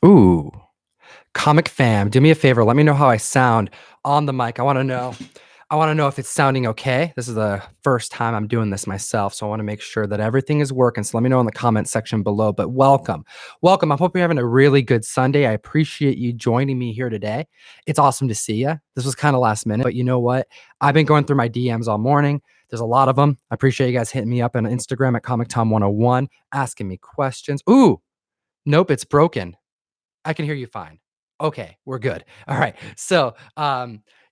Ooh, comic fam, do me a favor. Let me know how I sound on the mic. I want to know. I want to know if it's sounding okay. This is the first time I'm doing this myself, so I want to make sure that everything is working. So let me know in the comment section below. But welcome. I hope you're having a really good Sunday. I appreciate you joining me here today. It's awesome to see you. This was kind of last minute, but you know what? I've been going through my DMs all morning. There's a lot of them. I appreciate you guys hitting me up on Instagram at ComicTom101, asking me questions. Ooh, nope, it's broken. I can hear you fine. Okay, we're good. All right. So,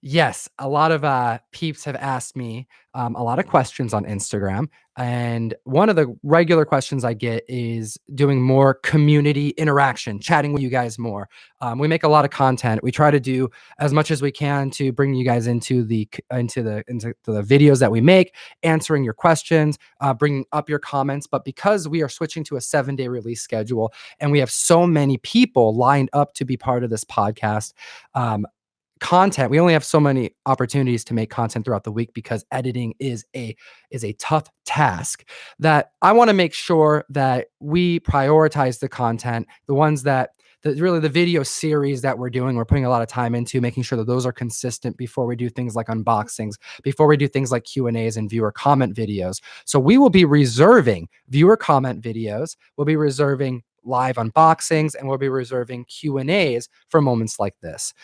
yes, a lot of peeps have asked me a lot of questions on Instagram. And one of the regular questions I get is doing more community interaction, chatting with you guys more. We make a lot of content. We try to do as much as we can to bring you guys into the videos that we make, answering your questions, bringing up your comments. But because we are switching to a 7-day release schedule, and we have so many people lined up to be part of this podcast, content, we only have so many opportunities to make content throughout the week because editing is a tough task, that I want to make sure that we prioritize the content, the ones that really the video series that we're doing, we're putting a lot of time into making sure that those are consistent before we do things like unboxings, before we do things like Q&As and viewer comment videos. So we will be reserving viewer comment videos, we'll be reserving live unboxings, and we'll be reserving Q&As for moments like this.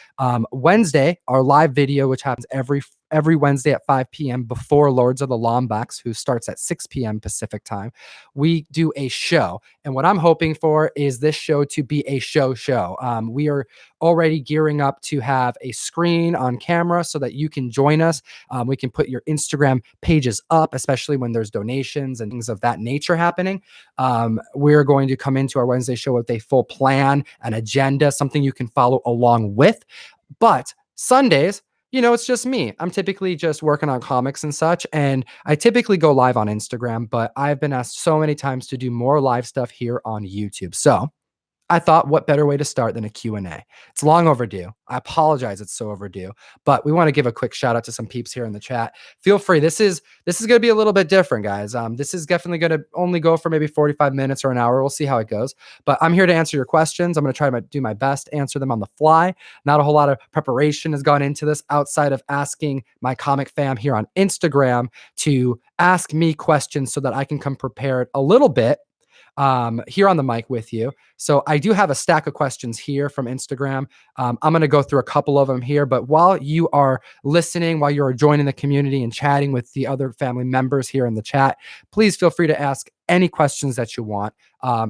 Wednesday, our live video, which happens every Wednesday at 5 p.m. before Lords of the Lombax, who starts at 6 p.m. Pacific time, we do a show. And what I'm hoping for is this show to be a show. We are already gearing up to have a screen on camera so that you can join us. We can put your Instagram pages up, especially when there's donations and things of that nature happening. We're going to come into our Wednesday show with a full plan, an agenda, something you can follow along with. But Sundays, it's just me. I'm typically just working on comics and such, and I typically go live on Instagram, but I've been asked so many times to do more live stuff here on YouTube. So I thought, what better way to start than a Q&A? It's long overdue. I apologize, it's so overdue, but we want to give a quick shout out to some peeps here in the chat. Feel free. This is going to be a little bit different, guys. This is definitely going to only go for maybe 45 minutes or an hour. We'll see how it goes, but I'm here to answer your questions. I'm going to try to do my best, answer them on the fly. Not a whole lot of preparation has gone into this outside of asking my comic fam here on Instagram to ask me questions so that I can come prepared a little bit here on the mic with you. So I do have a stack of questions here from Instagram. I'm going to go through a couple of them here, but while you are listening, while you're joining the community and chatting with the other family members here in the chat, please feel free to ask any questions that you want.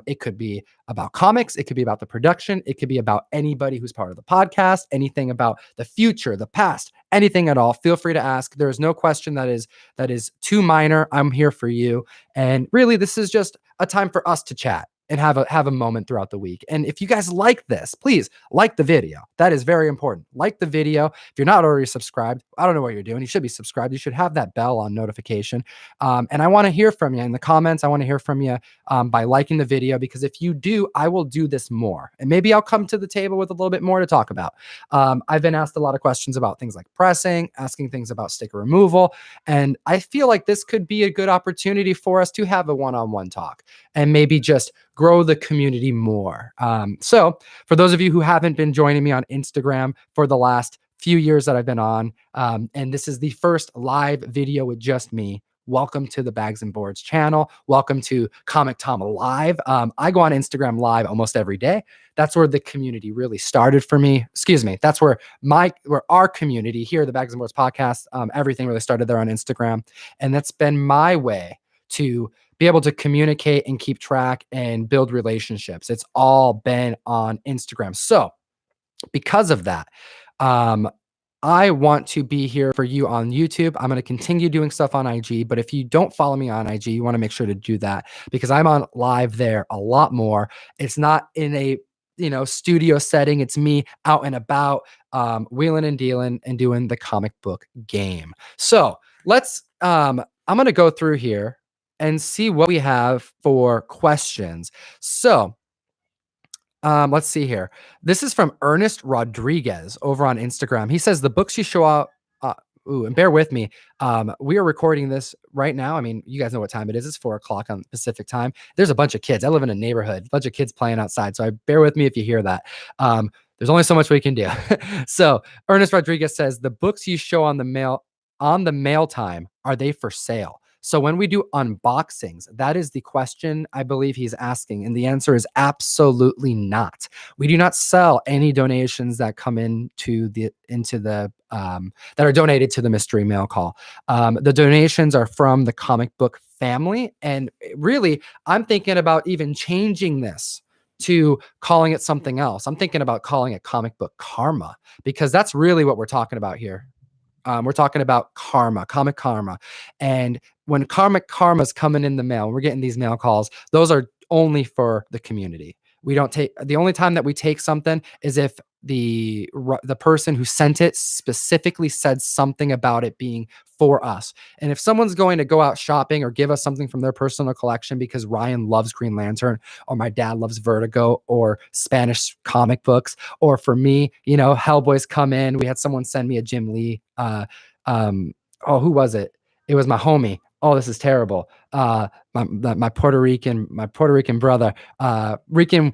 It could be about comics. It could be about the production. It could be about anybody who's part of the podcast, anything about the future, the past, anything at all. Feel free to ask. There is no question that is too minor. I'm here for you. And really, this is just a time for us to chat and have a moment throughout the week. And if you guys like this, please like the video. That is very important. Like the video. If you're not already subscribed, I don't know what you're doing. You should be subscribed. You should have that bell on notification. And I want to hear from you in the comments. I want to hear from you by liking the video, because if you do, I will do this more. And maybe I'll come to the table with a little bit more to talk about. I've been asked a lot of questions about things like pressing, asking things about sticker removal. And I feel like this could be a good opportunity for us to have a one-on-one talk and maybe just grow the community more. So for those of you who haven't been joining me on Instagram for the last few years that I've been on, and this is the first live video with just me, welcome to the Bags and Boards channel. Welcome to Comic Tom Live. I go on Instagram live almost every day. That's where the community really started for me. Excuse me. That's where our community here, the Bags and Boards podcast, everything really started there on Instagram. And that's been my way to be able to communicate and keep track and build relationships. It's all been on Instagram. So because of that, I want to be here for you on YouTube. I'm going to continue doing stuff on IG, but if you don't follow me on IG, you want to make sure to do that, because I'm on live there a lot more. It's not in a studio setting. It's me out and about, wheeling and dealing and doing the comic book game. So let's, I'm going to go through here and see what we have for questions. So let's see here. This is from Ernest Rodriguez over on Instagram. He says, the books you show out, ooh, and bear with me. We are recording this right now. I mean, you guys know what time it is. It's 4 o'clock on Pacific time. There's a bunch of kids. I live in a neighborhood, a bunch of kids playing outside. So I bear with me if you hear that. There's only so much we can do. So Ernest Rodriguez says the books you show on the mail time, are they for sale? So when we do unboxings, that is the question I believe he's asking. And the answer is absolutely not. We do not sell any donations that come that are donated to the mystery mail call. The donations are from the comic book family. And really, I'm thinking about even changing this to calling it something else. I'm thinking about calling it comic book karma, because that's really what we're talking about here. We're talking about karma, comic karma. And when comic karma is coming in the mail, we're getting these mail calls, those are only for the community. We don't take, the only time that we take something is if the person who sent it specifically said something about it being for us. And if someone's going to go out shopping or give us something from their personal collection because Ryan loves Green Lantern, or my dad loves Vertigo or Spanish comic books, or for me, Hellboy's come in. We had someone send me a Jim Lee. Oh, who was it? It was my homie. Oh, this is terrible. My Puerto Rican brother, Rican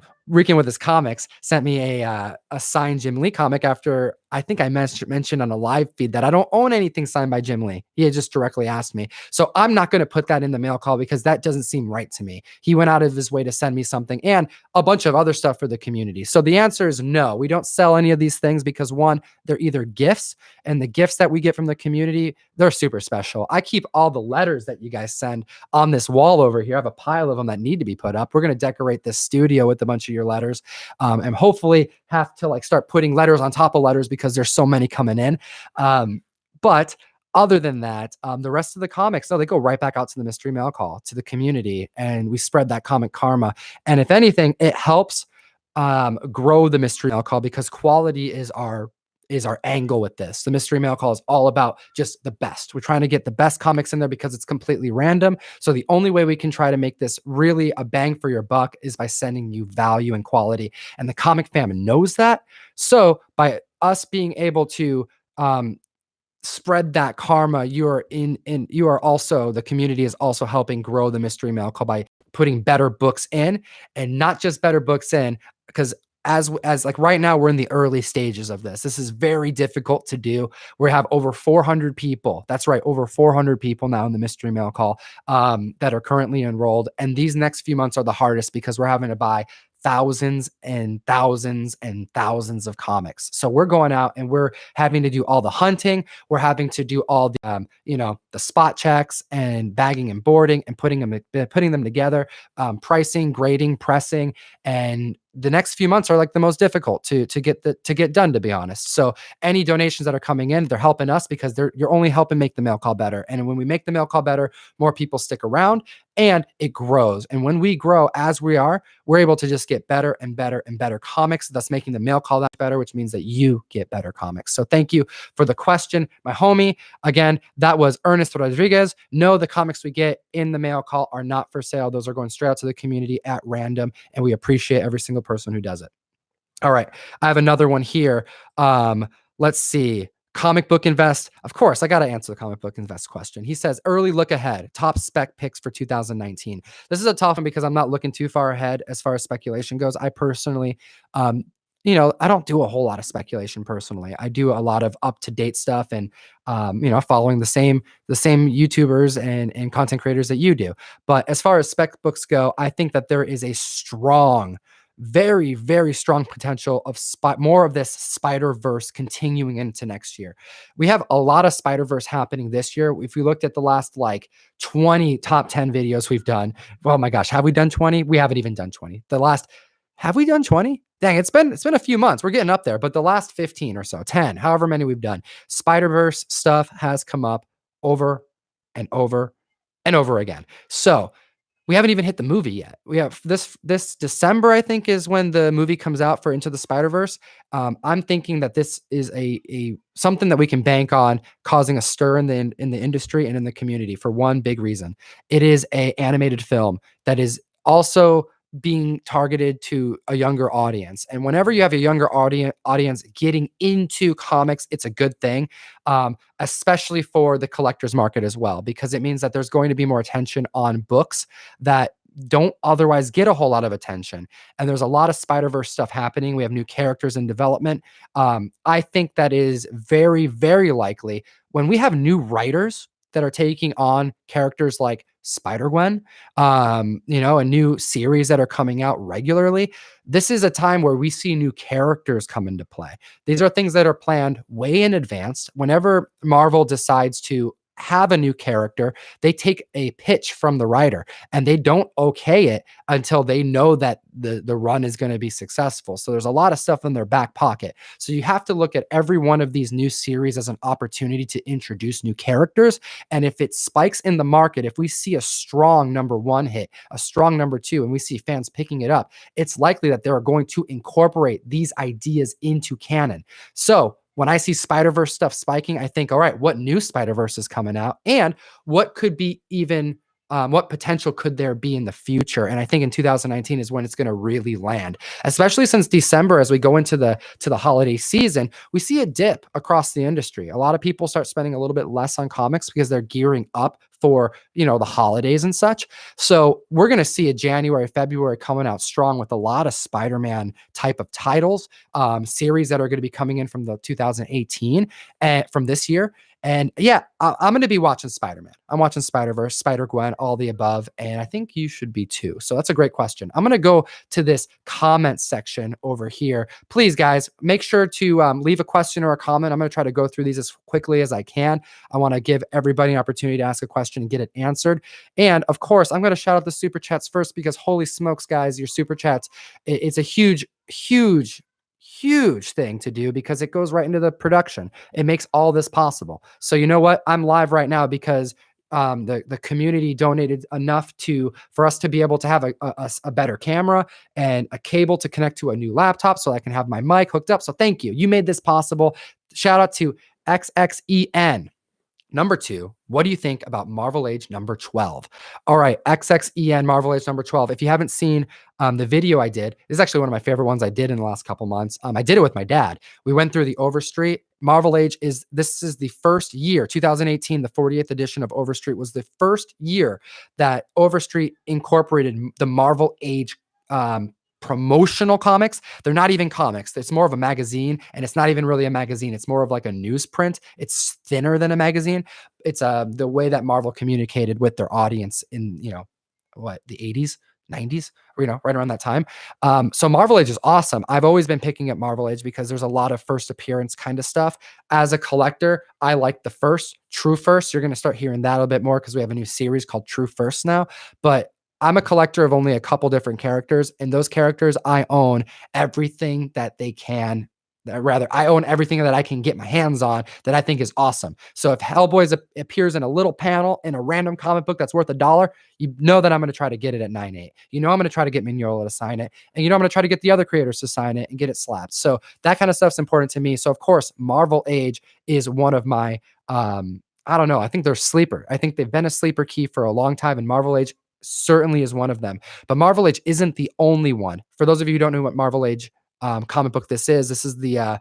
with his comics, sent me a signed Jim Lee comic after I think I mentioned on a live feed that I don't own anything signed by Jim Lee. He had just directly asked me. So I'm not going to put that in the mail call because that doesn't seem right to me. He went out of his way to send me something and a bunch of other stuff for the community. So the answer is no. We don't sell any of these things because, one, they're either gifts, and the gifts that we get from the community, they're super special. I keep all the letters that you guys send on this wall over here. I have a pile of them that need to be put up. We're going to decorate this studio with a bunch of your letters, and hopefully have to start putting letters on top of letters because there's so many coming in. But other than that, the rest of the comics, they go right back out to the mystery mail call, to the community, and we spread that comic karma. And if anything, it helps grow the mystery mail call, because quality is our angle with this. The mystery mail call is all about just the best. We're trying to get the best comics in there because it's completely random. So the only way we can try to make this really a bang for your buck is by sending you value and quality. And the comic fam knows that. So by us being able to spread that karma, the community is also helping grow the mystery mail call by putting better books in, and not just better books in, because as right now, we're in the early stages of this. This is very difficult to do. We have over 400 people. That's right, over 400 people now in the mystery mail call that are currently enrolled. And these next few months are the hardest because we're having to buy thousands and thousands and thousands of comics. So we're going out and we're having to do all the hunting. We're having to do all the, the spot checks and bagging and boarding and putting them together, pricing, grading, pressing. And the next few months are the most difficult to get done, to be honest. So any donations that are coming in, they're helping us because you're only helping make the mail call better. And when we make the mail call better, more people stick around and it grows. And when we grow as we are, we're able to just get better and better and better comics, thus making the mail call that better, which means that you get better comics. So thank you for the question, my homie. Again, that was Ernest Rodriguez. No, the comics we get in the mail call are not for sale. Those are going straight out to the community at random, and we appreciate every single person who does it. All right, I have another one here. Let's see. Comic Book Invest. Of course, I got to answer the Comic Book Invest question. He says, early look ahead, top spec picks for 2019. This is a tough one because I'm not looking too far ahead as far as speculation goes. I personally, I don't do a whole lot of speculation personally. I do a lot of up-to-date stuff and, following the same YouTubers and content creators that you do. But as far as spec books go, I think that there is a strong, very, very strong potential of more of this Spider-Verse continuing into next year. We have a lot of Spider-Verse happening this year. If we looked at the last 20 top 10 videos we've done, oh my gosh, have we done 20? We haven't even done 20. Have we done 20? Dang, it's been a few months. We're getting up there, but the last 15 or so, 10, however many we've done, Spider-Verse stuff has come up over and over and over again. So we haven't even hit the movie yet. We have this December, I think, is when the movie comes out for Into the Spider-Verse. I'm thinking that this is a something that we can bank on causing a stir in the industry and in the community for one big reason. It is a animated film that is also being targeted to a younger audience. And whenever you have a younger audience getting into comics, it's a good thing, especially for the collector's market as well, because it means that there's going to be more attention on books that don't otherwise get a whole lot of attention. And there's a lot of Spider-Verse stuff happening. We have new characters in development. I think that is very, very likely when we have new writers that are taking on characters like Spider-Gwen, and new series that are coming out regularly. This is a time where we see new characters come into play. These are things that are planned way in advance. Whenever Marvel decides to have a new character, they take a pitch from the writer and they don't okay it until they know that the run is going to be successful. So there's a lot of stuff in their back pocket. So you have to look at every one of these new series as an opportunity to introduce new characters. And if it spikes in the market, if we see a strong number one hit, a strong number two, and we see fans picking it up, it's likely that they're going to incorporate these ideas into canon. So when I see Spider-Verse stuff spiking, I think, all right, what new Spider-Verse is coming out? And what could be even what potential could there be in the future? And I think in 2019 is when it's going to really land, especially since December, as we go into the holiday season, we see a dip across the industry. A lot of people start spending a little bit less on comics because they're gearing up for the holidays and such. So we're going to see a January, February coming out strong with a lot of Spider-Man type of titles, series that are going to be coming in from the 2018 and from this year. And yeah, I'm going to be watching Spider-Man. I'm watching Spider-Verse, Spider-Gwen, all the above. And I think you should be too. So that's a great question. I'm going to go to this comment section over here. Please, guys, make sure to leave a question or a comment. I'm going to try to go through these as quickly as I can. I want to give everybody an opportunity to ask a question and get it answered. And of course, I'm going to shout out the super chats first because holy smokes, guys, your super chats, it's a huge, huge, huge thing to do because it goes right into the production. It makes all this possible. So you know what? I'm live right now because the community donated enough for us to be able to have a better camera and a cable to connect to a new laptop so I can have my mic hooked up. So thank you. You made this possible. Shout out to XXEN. Number 2, what do you think about Marvel Age number 12? All right, XXEN Marvel Age number 12. If you haven't seen the video I did, this is actually one of my favorite ones I did in the last couple months. I did it with my dad. We went through the Overstreet. Marvel Age this is the first year, 2018, the 40th edition of Overstreet was the first year that Overstreet incorporated the Marvel Age promotional comics. They're not even comics. It's more of a magazine, and it's not even really a magazine. It's more of like a newsprint. It's thinner than a magazine. It's the way that Marvel communicated with their audience in, the 80s, 90s, right around that time. So Marvel Age is awesome. I've always been picking up Marvel Age because there's a lot of first appearance kind of stuff. As a collector, I like the first, True First. You're going to start hearing that a bit more because we have a new series called True First now. But I'm a collector of only a couple different characters, and those characters, I own everything that they can. Rather, I own everything that I can get my hands on that I think is awesome. So if Hellboy appears in a little panel in a random comic book that's worth $1, you know that I'm going to try to get it at 9.8. I'm going to try to get Mignola to sign it, and I'm going to try to get the other creators to sign it and get it slapped. So that kind of stuff's important to me. So of course, Marvel Age is one of my I don't know. I think they're sleeper. I think they've been a sleeper key for a long time, and Marvel Age certainly is one of them. But Marvel Age isn't the only one. For those of you who don't know what Marvel Age comic book this is the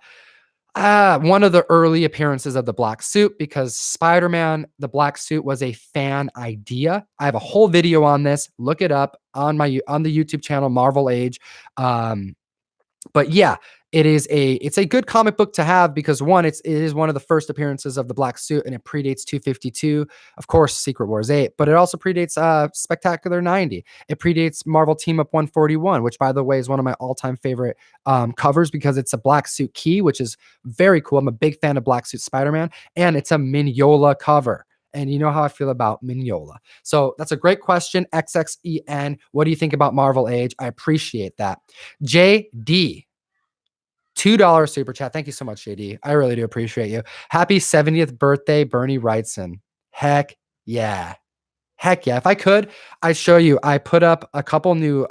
one of the early appearances of the black suit, because Spider-Man, the black suit was a fan idea. I have a whole video on this. Look it up on the YouTube channel, Marvel Age. But yeah, it's a good comic book to have because one, it is one of the first appearances of the black suit, and it predates 252, of course, Secret Wars 8, but it also predates Spectacular 90. It predates Marvel Team Up 141, which by the way is one of my all-time favorite covers because it's a black suit key, which is very cool. I'm a big fan of black suit Spider-Man, and it's a Mignola cover. And you know how I feel about Mignola. So that's a great question. XXEN. What do you think about Marvel Age? I appreciate that. JD. $2 super chat. Thank you so much, JD. I really do appreciate you. Happy 70th birthday, Bernie Wrightson. Heck yeah. Heck yeah. If I could, I'd show you. I put up a couple new.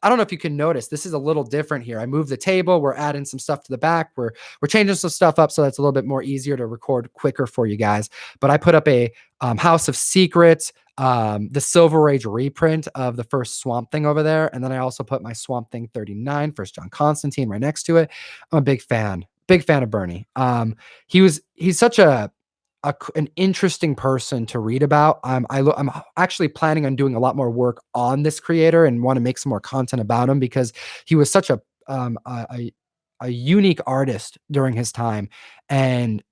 I don't know if you can notice. This is a little different here. I moved the table. We're adding some stuff to the back. We're changing some stuff up so that's a little bit more easier to record quicker for you guys. But I put up a House of Secrets, the Silver Age reprint of the first Swamp Thing over there, and then I also put my Swamp Thing 39, First John Constantine, right next to it. I'm a big fan of Bernie. He's such an interesting person to read about. I'm actually planning on doing a lot more work on this creator and want to make some more content about him because he was such a unique artist during his time. And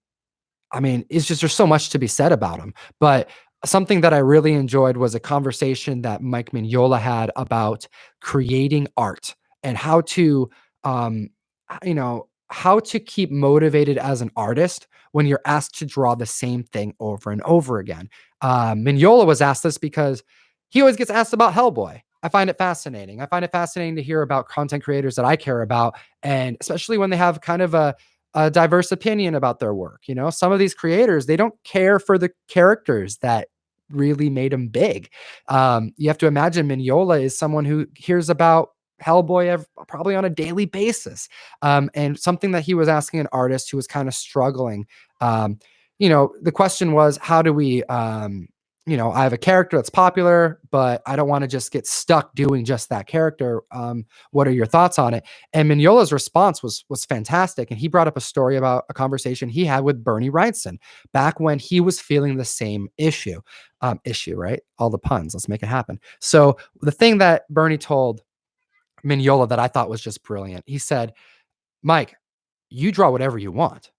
I mean, it's just there's so much to be said about him. But something that I really enjoyed was a conversation that Mike Mignola had about creating art and how to, um, how to keep motivated as an artist when you're asked to draw the same thing over and over again. Mignola was asked this because he always gets asked about Hellboy. I find it fascinating. I find it fascinating to hear about content creators that I care about, and especially when they have kind of a diverse opinion about their work. You know, some of these creators, they don't care for the characters that really made them big. You have to imagine Mignola is someone who hears about Hellboy probably on a daily basis. And something that he was asking an artist who was kind of struggling. Um, the question was, how do we, I have a character that's popular, but I don't want to just get stuck doing just that character. What are your thoughts on it? And Mignola's response was fantastic. And he brought up a story about a conversation he had with Bernie Wrightson back when he was feeling the same issue. Right? All the puns. Let's make it happen. So the thing that Bernie told Mignola that I thought was just brilliant. He said, Mike, you draw whatever you want.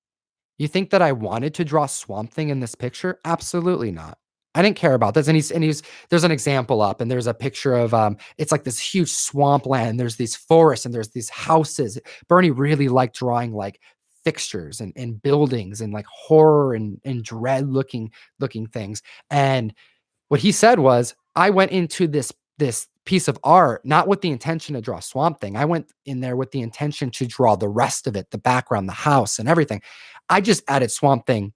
You think that I wanted to draw Swamp Thing in this picture? Absolutely not. I didn't care about this. And there's an example up, and there's a picture of it's like this huge swampland. And there's these forests and there's these houses. Bernie really liked drawing like fixtures and buildings and like horror and dread looking things. And what he said was, I went into this piece of art not with the intention to draw Swamp Thing. I went in there with the intention to draw the rest of it, the background, the house, and everything. I just added Swamp Thing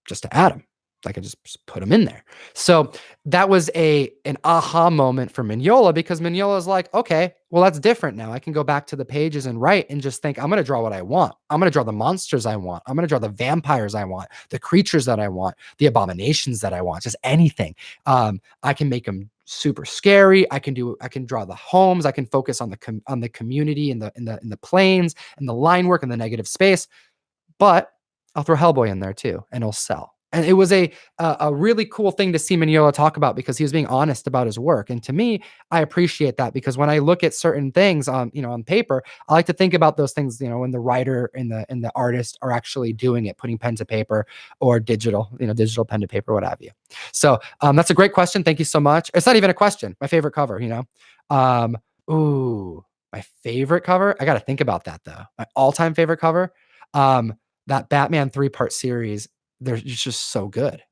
just to add him. Like I just put him in there. So that was an aha moment for Mignola because Mignola is like, okay, well, that's different now. I can go back to the pages and write and just think, I'm going to draw what I want. I'm going to draw the monsters I want. I'm going to draw the vampires I want, the creatures that I want, the abominations that I want, just anything. I can make them super scary. I can draw the homes. I can focus on the community and the planes and the line work and the negative space. But I'll throw Hellboy in there too, and it'll sell. And it was a really cool thing to see Mignola talk about because he was being honest about his work. And to me, I appreciate that because when I look at certain things on paper, I like to think about those things, when the writer and the artist are actually doing it, putting pen to paper or digital pen to paper, what have you. So that's a great question. Thank you so much. It's not even a question. My favorite cover, my favorite cover. I got to think about that though. My all-time favorite cover. That Batman 3-part series, they're just so good.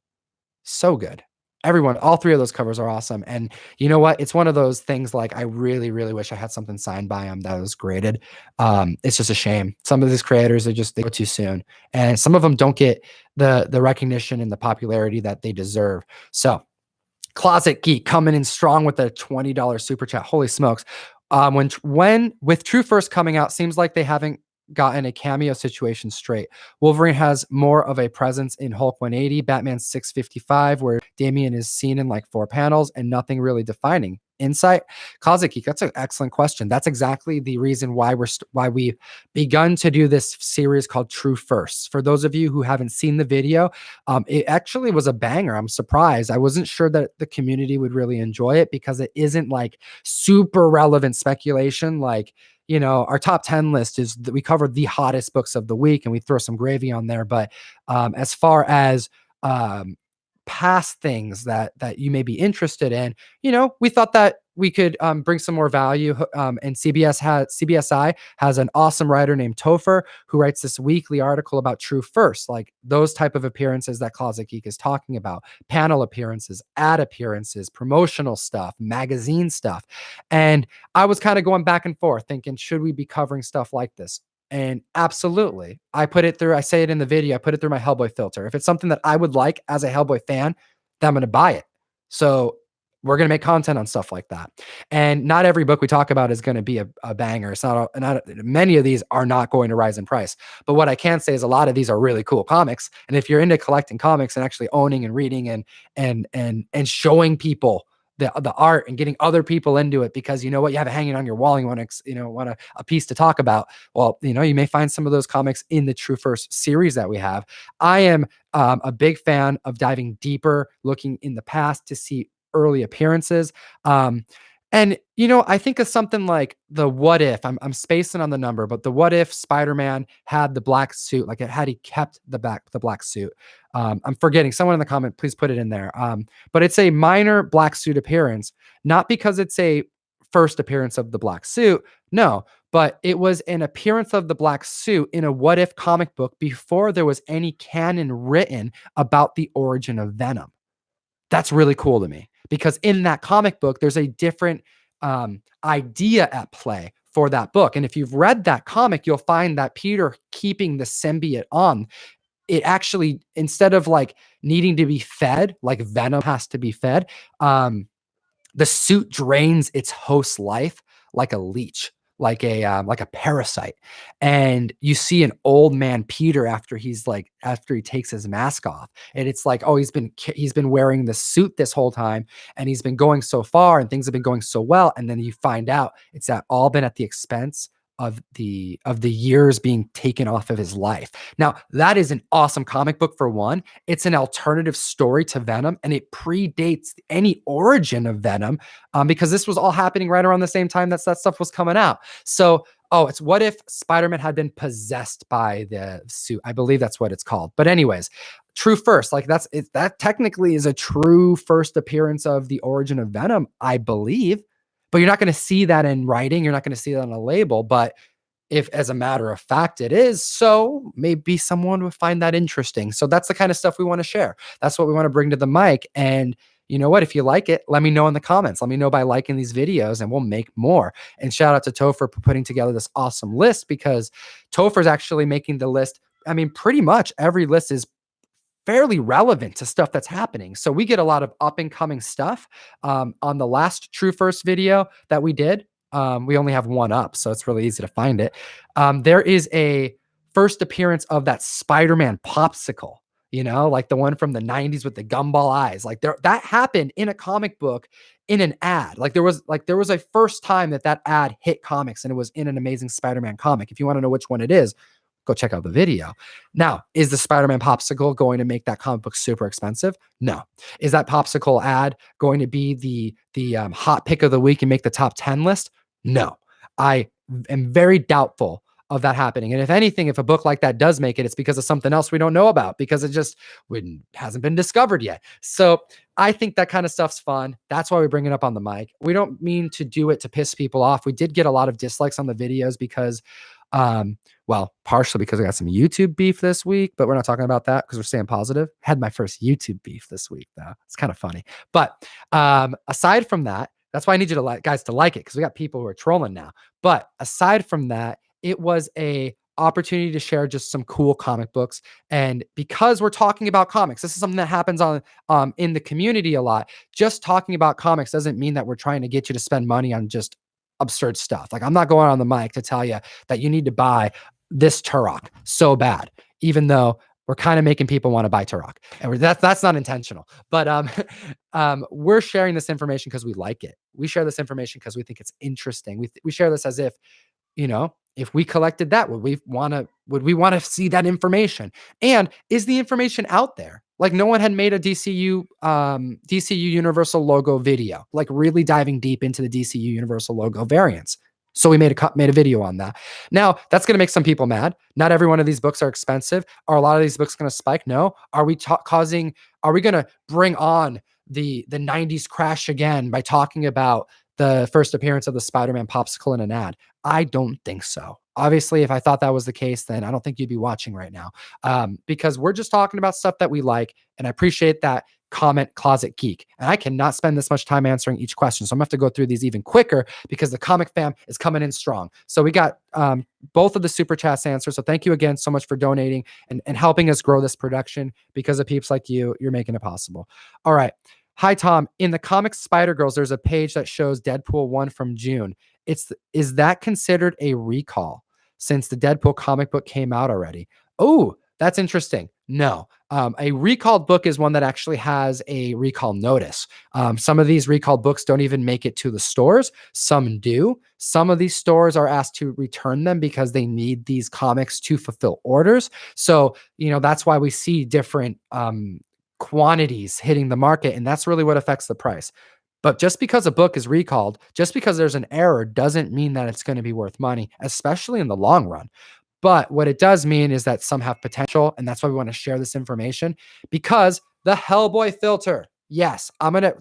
So good. All three of those covers are awesome. And you know what? It's one of those things like I really, really wish I had something signed by him that was graded. It's just a shame. Some of these creators they go too soon. And some of them don't get the recognition and the popularity that they deserve. So Closet Geek coming in strong with a $20 super chat. Holy smokes. When with True First coming out, seems like they haven't gotten a cameo situation straight. Wolverine has more of a presence in Hulk 180, Batman 655, where Damian is seen in like 4 panels and nothing really defining. Insight, Closet Geek, that's an excellent question. That's exactly the reason why we've begun to do this series called True Firsts. For those of you who haven't seen the video, it actually was a banger. I'm surprised. I wasn't sure that the community would really enjoy it because it isn't like super relevant speculation like our top 10 list is that we cover the hottest books of the week and we throw some gravy on there. But as far as past things that you may be interested in, we thought that we could bring some more value. And CBSI has an awesome writer named Topher who writes this weekly article about True First, like those type of appearances that Closet Geek is talking about, panel appearances, ad appearances, promotional stuff, magazine stuff. And I was kind of going back and forth thinking, should we be covering stuff like this? And absolutely, I say it in the video, I put it through my Hellboy filter. If it's something that I would like as a Hellboy fan, then I'm going to buy it. So we're going to make content on stuff like that. And not every book we talk about is going to be a banger. It's not many of these are not going to rise in price. But what I can say is a lot of these are really cool comics. And if you're into collecting comics and actually owning and reading and showing people the art and getting other people into it, because you know what, you have it hanging on your wall, you want to, want a piece to talk about. Well, you may find some of those comics in the True First series that we have. I am a big fan of diving deeper, looking in the past to see early appearances. And I think of something like the what if, I'm spacing on the number, but the what if Spider-Man had the black suit, like had he kept the black suit. I'm forgetting, someone in the comment, please put it in there. But it's a minor black suit appearance, not because it's a first appearance of the black suit. No, but it was an appearance of the black suit in a what if comic book before there was any canon written about the origin of Venom. That's really cool to me, because in that comic book, there's a different idea at play for that book. And if you've read that comic, you'll find that Peter keeping the symbiote on, it actually, instead of like needing to be fed, like Venom has to be fed, the suit drains its host's life like a leech, like a parasite. And you see an old man Peter after he takes his mask off, and it's like, oh, he's been wearing the suit this whole time, and he's been going so far, and things have been going so well, and then you find out it's all been at the expense of the years being taken off of his life. Now, that is an awesome comic book. For one, it's an alternative story to Venom, and it predates any origin of Venom, because this was all happening right around the same time that stuff was coming out. So, it's what if Spider-Man had been possessed by the suit? I believe that's what it's called. But anyways, True First, like that technically is a true first appearance of the origin of Venom, I believe. But you're not going to see that in writing. You're not going to see that on a label. But if, as a matter of fact, it is, so maybe someone would find that interesting. So that's the kind of stuff we want to share. That's what we want to bring to the mic. And you know what? If you like it, let me know in the comments. Let me know by liking these videos, and we'll make more. And shout out to Topher for putting together this awesome list, because Topher's actually making the list. I mean, pretty much every list is fairly relevant to stuff that's happening. So we get a lot of up and coming stuff. On the last True First video that we did, we only have one up, so it's really easy to find it. There is a first appearance of that Spider-Man popsicle, like the one from the 90s with the gumball eyes. Like that happened in a comic book, in an ad. Like there was a first time that ad hit comics, and it was in an Amazing Spider-Man comic. If you want to know which one it is, go check out the video. Now, is the Spider-Man popsicle going to make that comic book super expensive? No. Is that popsicle ad going to be the hot pick of the week and make the top 10 list? No. I am very doubtful of that happening. And if anything, if a book like that does make it, it's because of something else we don't know about, because it just hasn't been discovered yet. So I think that kind of stuff's fun. That's why we bring it up on the mic. We don't mean to do it to piss people off. We did get a lot of dislikes on the videos because partially because I got some YouTube beef this week, but we're not talking about that because we're staying positive. Had my first YouTube beef this week, though. It's kind of funny. But aside from that, that's why I need you guys to like it, because we got people who are trolling now. But aside from that, it was a opportunity to share just some cool comic books. And because we're talking about comics, this is something that happens in the community a lot. Just talking about comics doesn't mean that we're trying to get you to spend money on just absurd stuff. Like, I'm not going on the mic to tell you that you need to buy this Turok so bad, even though we're kind of making people want to buy Turok, and that's not intentional. But we're sharing this information because we like it. We share this information because we think it's interesting. We share this as if, if we collected that, would we want to see that information? And is the information out there? Like, no one had made a DCU Universal logo video, like really diving deep into the DCU Universal logo variants. So we made a video on that. Now, that's going to make some people mad. Not every one of these books are expensive. Are a lot of these books going to spike? No. Are we going to bring on the 90s crash again by talking about the first appearance of the Spider-Man popsicle in an ad? I don't think so. Obviously, if I thought that was the case, then I don't think you'd be watching right now, because we're just talking about stuff that we like. And I appreciate that comment, Closet Geek. And I cannot spend this much time answering each question. So I'm going to have to go through these even quicker because the comic fam is coming in strong. So we got both of the super chats answered. So thank you again so much for donating and helping us grow this production. Because of peeps like you, you're making it possible. All right. Hi, Tom. In the comic Spider-Girls, there's a page that shows Deadpool 1 from June. Is that considered a recall since the Deadpool comic book came out already? Oh, that's interesting. No. A recalled book is one that actually has a recall notice. Some of these recalled books don't even make it to the stores. Some do. Some of these stores are asked to return them because they need these comics to fulfill orders. So, that's why we see different quantities hitting the market, and that's really what affects the price. But just because a book is recalled, just because there's an error, doesn't mean that it's going to be worth money, especially in the long run. But what it does mean is that some have potential, and that's why we want to share this information because the Hellboy filter. Yes,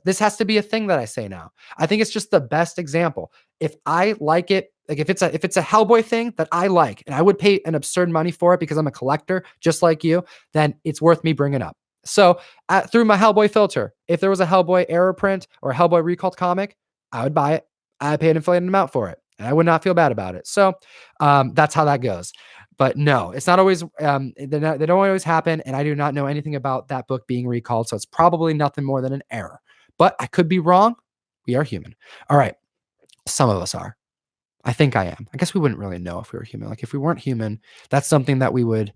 this has to be a thing that I say now. I think it's just the best example. If I like it, like if it's a Hellboy thing that I like, and I would pay an absurd money for it because I'm a collector just like you, then it's worth me bringing up. So through my Hellboy filter, if there was a Hellboy error print or a Hellboy recalled comic, I would buy it. I'd pay an inflated amount for it, and I would not feel bad about it. So that's how that goes. But no, it's not always. They don't always happen, and I do not know anything about that book being recalled, so it's probably nothing more than an error. But I could be wrong. We are human. All right, some of us are. I think I am. I guess we wouldn't really know if we were human. Like if we weren't human, that's something that we would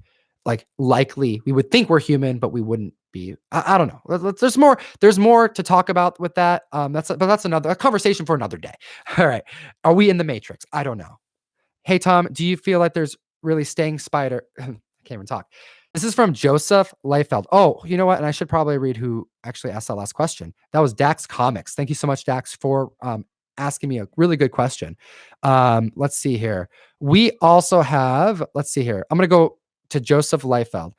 likely we would think we're human, but we wouldn't be. I don't know. There's more to talk about with that. That's another a conversation for another day. All right. Are we in the Matrix? I don't know. Hey Tom, do you feel like there's really staying spider? I can't even talk. This is from Joseph Leifeld. Oh, you know what? And I should probably read who actually asked that last question. That was Dax Comics. Thank you so much, Dax, for asking me a really good question. Let's see here. We also have, let's see here. I'm going to go to Joseph Leifeld.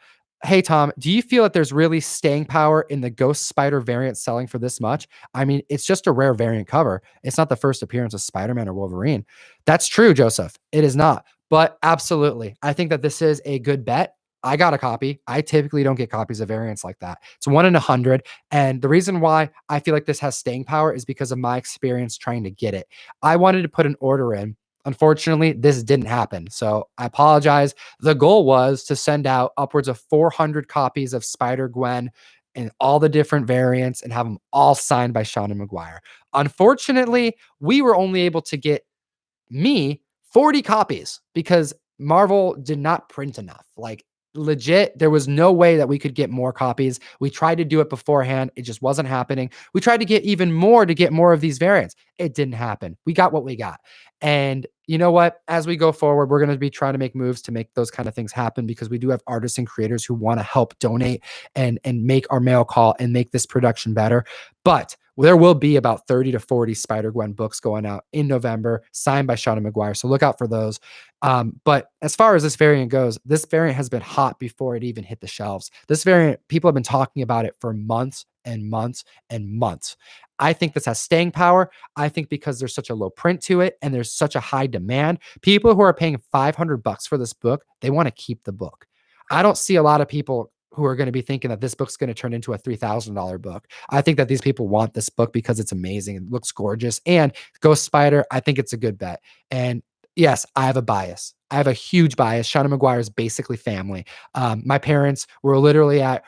Hey, Tom, do you feel that there's really staying power in the Ghost Spider variant selling for this much? I mean, it's just a rare variant cover. It's not the first appearance of Spider-Man or Wolverine. That's true, Joseph. It is not. But absolutely. I think that this is a good bet. I got a copy. I typically don't get copies of variants like that. It's 1 in 100. And the reason why I feel like this has staying power is because of my experience trying to get it. I wanted to put an order in. Unfortunately, this didn't happen. So I apologize. The goal was to send out upwards of 400 copies of Spider-Gwen in all the different variants and have them all signed by Sean and Maguire. Unfortunately, we were only able to get me 40 copies because Marvel did not print enough. Like legit, there was no way that we could get more copies. We tried to do it beforehand. It just wasn't happening. We tried to get even more to get more of these variants. It didn't happen. We got what we got. And you know what? As we go forward, we're going to be trying to make moves to make those kind of things happen because we do have artists and creators who want to help donate and make our mail call and make this production better. But there will be about 30 to 40 Spider-Gwen books going out in November, signed by Sean and Maguire. So look out for those. But as far as this variant goes, this variant has been hot before it even hit the shelves. This variant, people have been talking about it for months and months and months. I think this has staying power. I think because there's such a low print to it and there's such a high demand, people who are paying $500 for this book, they want to keep the book. I don't see a lot of people who are going to be thinking that this book's going to turn into a $3,000 book. I think that these people want this book because it's amazing. It looks gorgeous. And Ghost Spider, I think it's a good bet. And yes, I have a bias. I have a huge bias. Sean and Maguire is basically family. My parents were literally at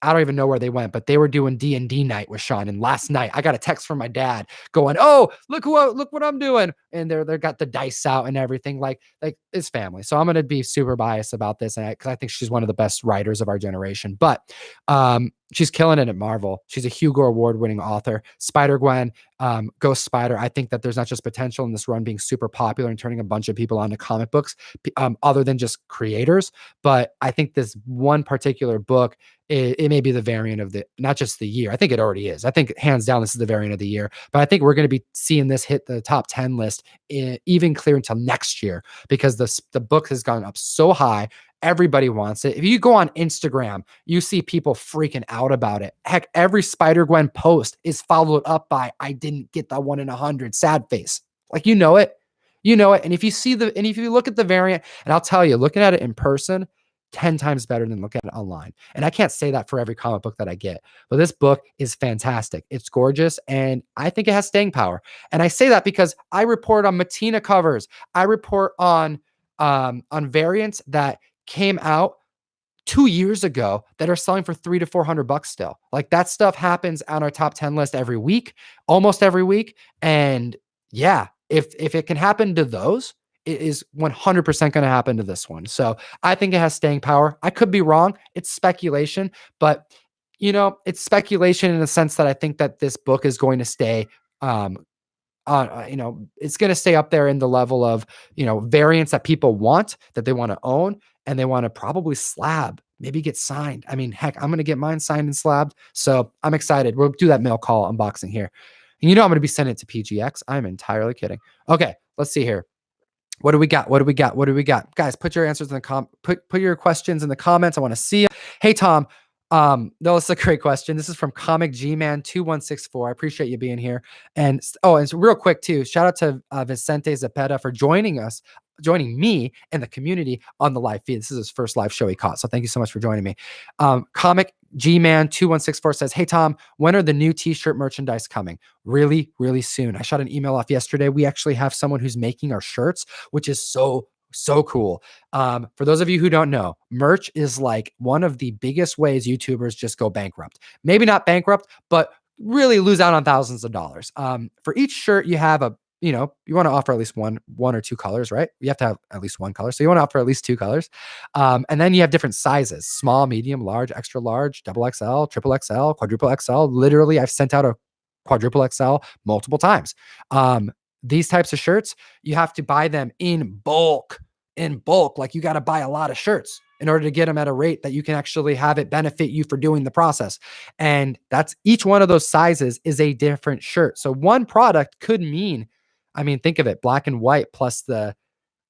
I don't even know where they went, but they were doing D&D night with Sean. And last night I got a text from my dad going, "Oh, look what I'm doing." And they're got the dice out and everything like it's family. So I'm going to be super biased about this. And cause I think she's one of the best writers of our generation, but, she's killing it at Marvel. She's a Hugo Award winning author. Spider-Gwen, Ghost Spider. I think that there's not just potential in this run being super popular and turning a bunch of people onto comic books, other than just creators. But I think this one particular book, it may be the variant of not just the year. I think it already is. I think hands down, this is the variant of the year. But I think we're going to be seeing this hit the top 10 list even clear until next year because the book has gone up so high. Everybody wants it. If you go on Instagram, you see people freaking out about it. Heck, every Spider-Gwen post is followed up by, "I didn't get the 1 in 100 sad face." Like, you know it. And if you look at the variant, and I'll tell you, looking at it in person, 10 times better than looking at it online. And I can't say that for every comic book that I get, but this book is fantastic. It's gorgeous. And I think it has staying power. And I say that because I report on Matina covers. I report on variants that came out 2 years ago that are selling for $300 to $400 still. Like that stuff happens on our top 10 list every week, almost every week. And yeah, if it can happen to those, it is 100% going to happen to this one. So I think it has staying power. I could be wrong. It's speculation, but it's speculation in the sense that I think that this book is going to stay, it's going to stay up there in the level of, variants that people want, that they want to own, and they want to probably slab, maybe get signed. I mean, heck, I'm going to get mine signed and slabbed. So I'm excited. We'll do that mail call unboxing here. And I'm going to be sending it to PGX. I'm entirely kidding. Okay, let's see here. What do we got? Guys, put your answers in the put your questions in the comments. I want to see them. Hey, Tom. No, it's a great question. This is from Comic G-Man 2164. I appreciate you being here. And it's real quick too. Shout out to Vicente Zepeda for joining me and the community on the live feed. This is his first live show he caught. So thank you so much for joining me. Comic G-Man 2164 says, hey, Tom, when are the new t-shirt merchandise coming? Really, really soon. I shot an email off yesterday. We actually have someone who's making our shirts, which is so cool. For those of you who don't know, merch is like one of the biggest ways YouTubers just go bankrupt. Maybe not bankrupt, but really lose out on thousands of dollars. For each shirt, you have you want to offer at least one or two colors, right? You have to have at least one color. So you want to offer at least two colors. And then you have different sizes: small, medium, large, extra large, double XL, triple XL, quadruple XL. Literally, I've sent out a quadruple XL multiple times. These types of shirts, you have to buy them in bulk. Like you got to buy a lot of shirts in order to get them at a rate that you can actually have it benefit you for doing the process. And that's each one of those sizes is a different shirt. So one product could mean, think of it, black and white plus the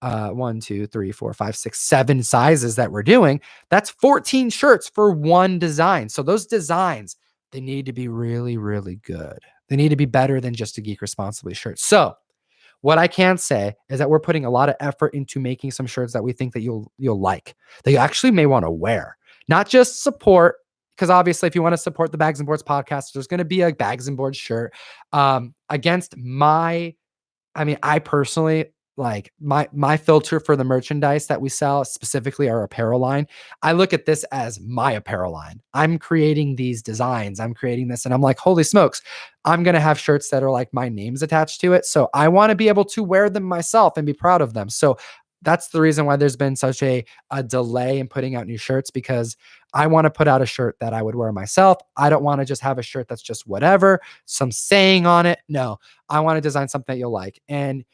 1, 2, 3, 4, 5, 6, 7 sizes that we're doing. That's 14 shirts for one design. So those designs, they need to be really, really good. They need to be better than just a Geek Responsibly shirt. So what I can say is that we're putting a lot of effort into making some shirts that we think that you'll like, that you actually may want to wear, not just support. Because obviously, if you want to support the Bags and Boards podcast, there's going to be a Bags and Boards shirt. I personally, like my filter for the merchandise that we sell, specifically our apparel line, I look at this as my apparel line. I'm creating these designs. I'm creating this, and I'm like, holy smokes, I'm going to have shirts that are like my name's attached to it. So I want to be able to wear them myself and be proud of them. So that's the reason why there's been such a delay in putting out new shirts, because I want to put out a shirt that I would wear myself. I don't want to just have a shirt that's just whatever, some saying on it. No, I want to design something that you'll like. And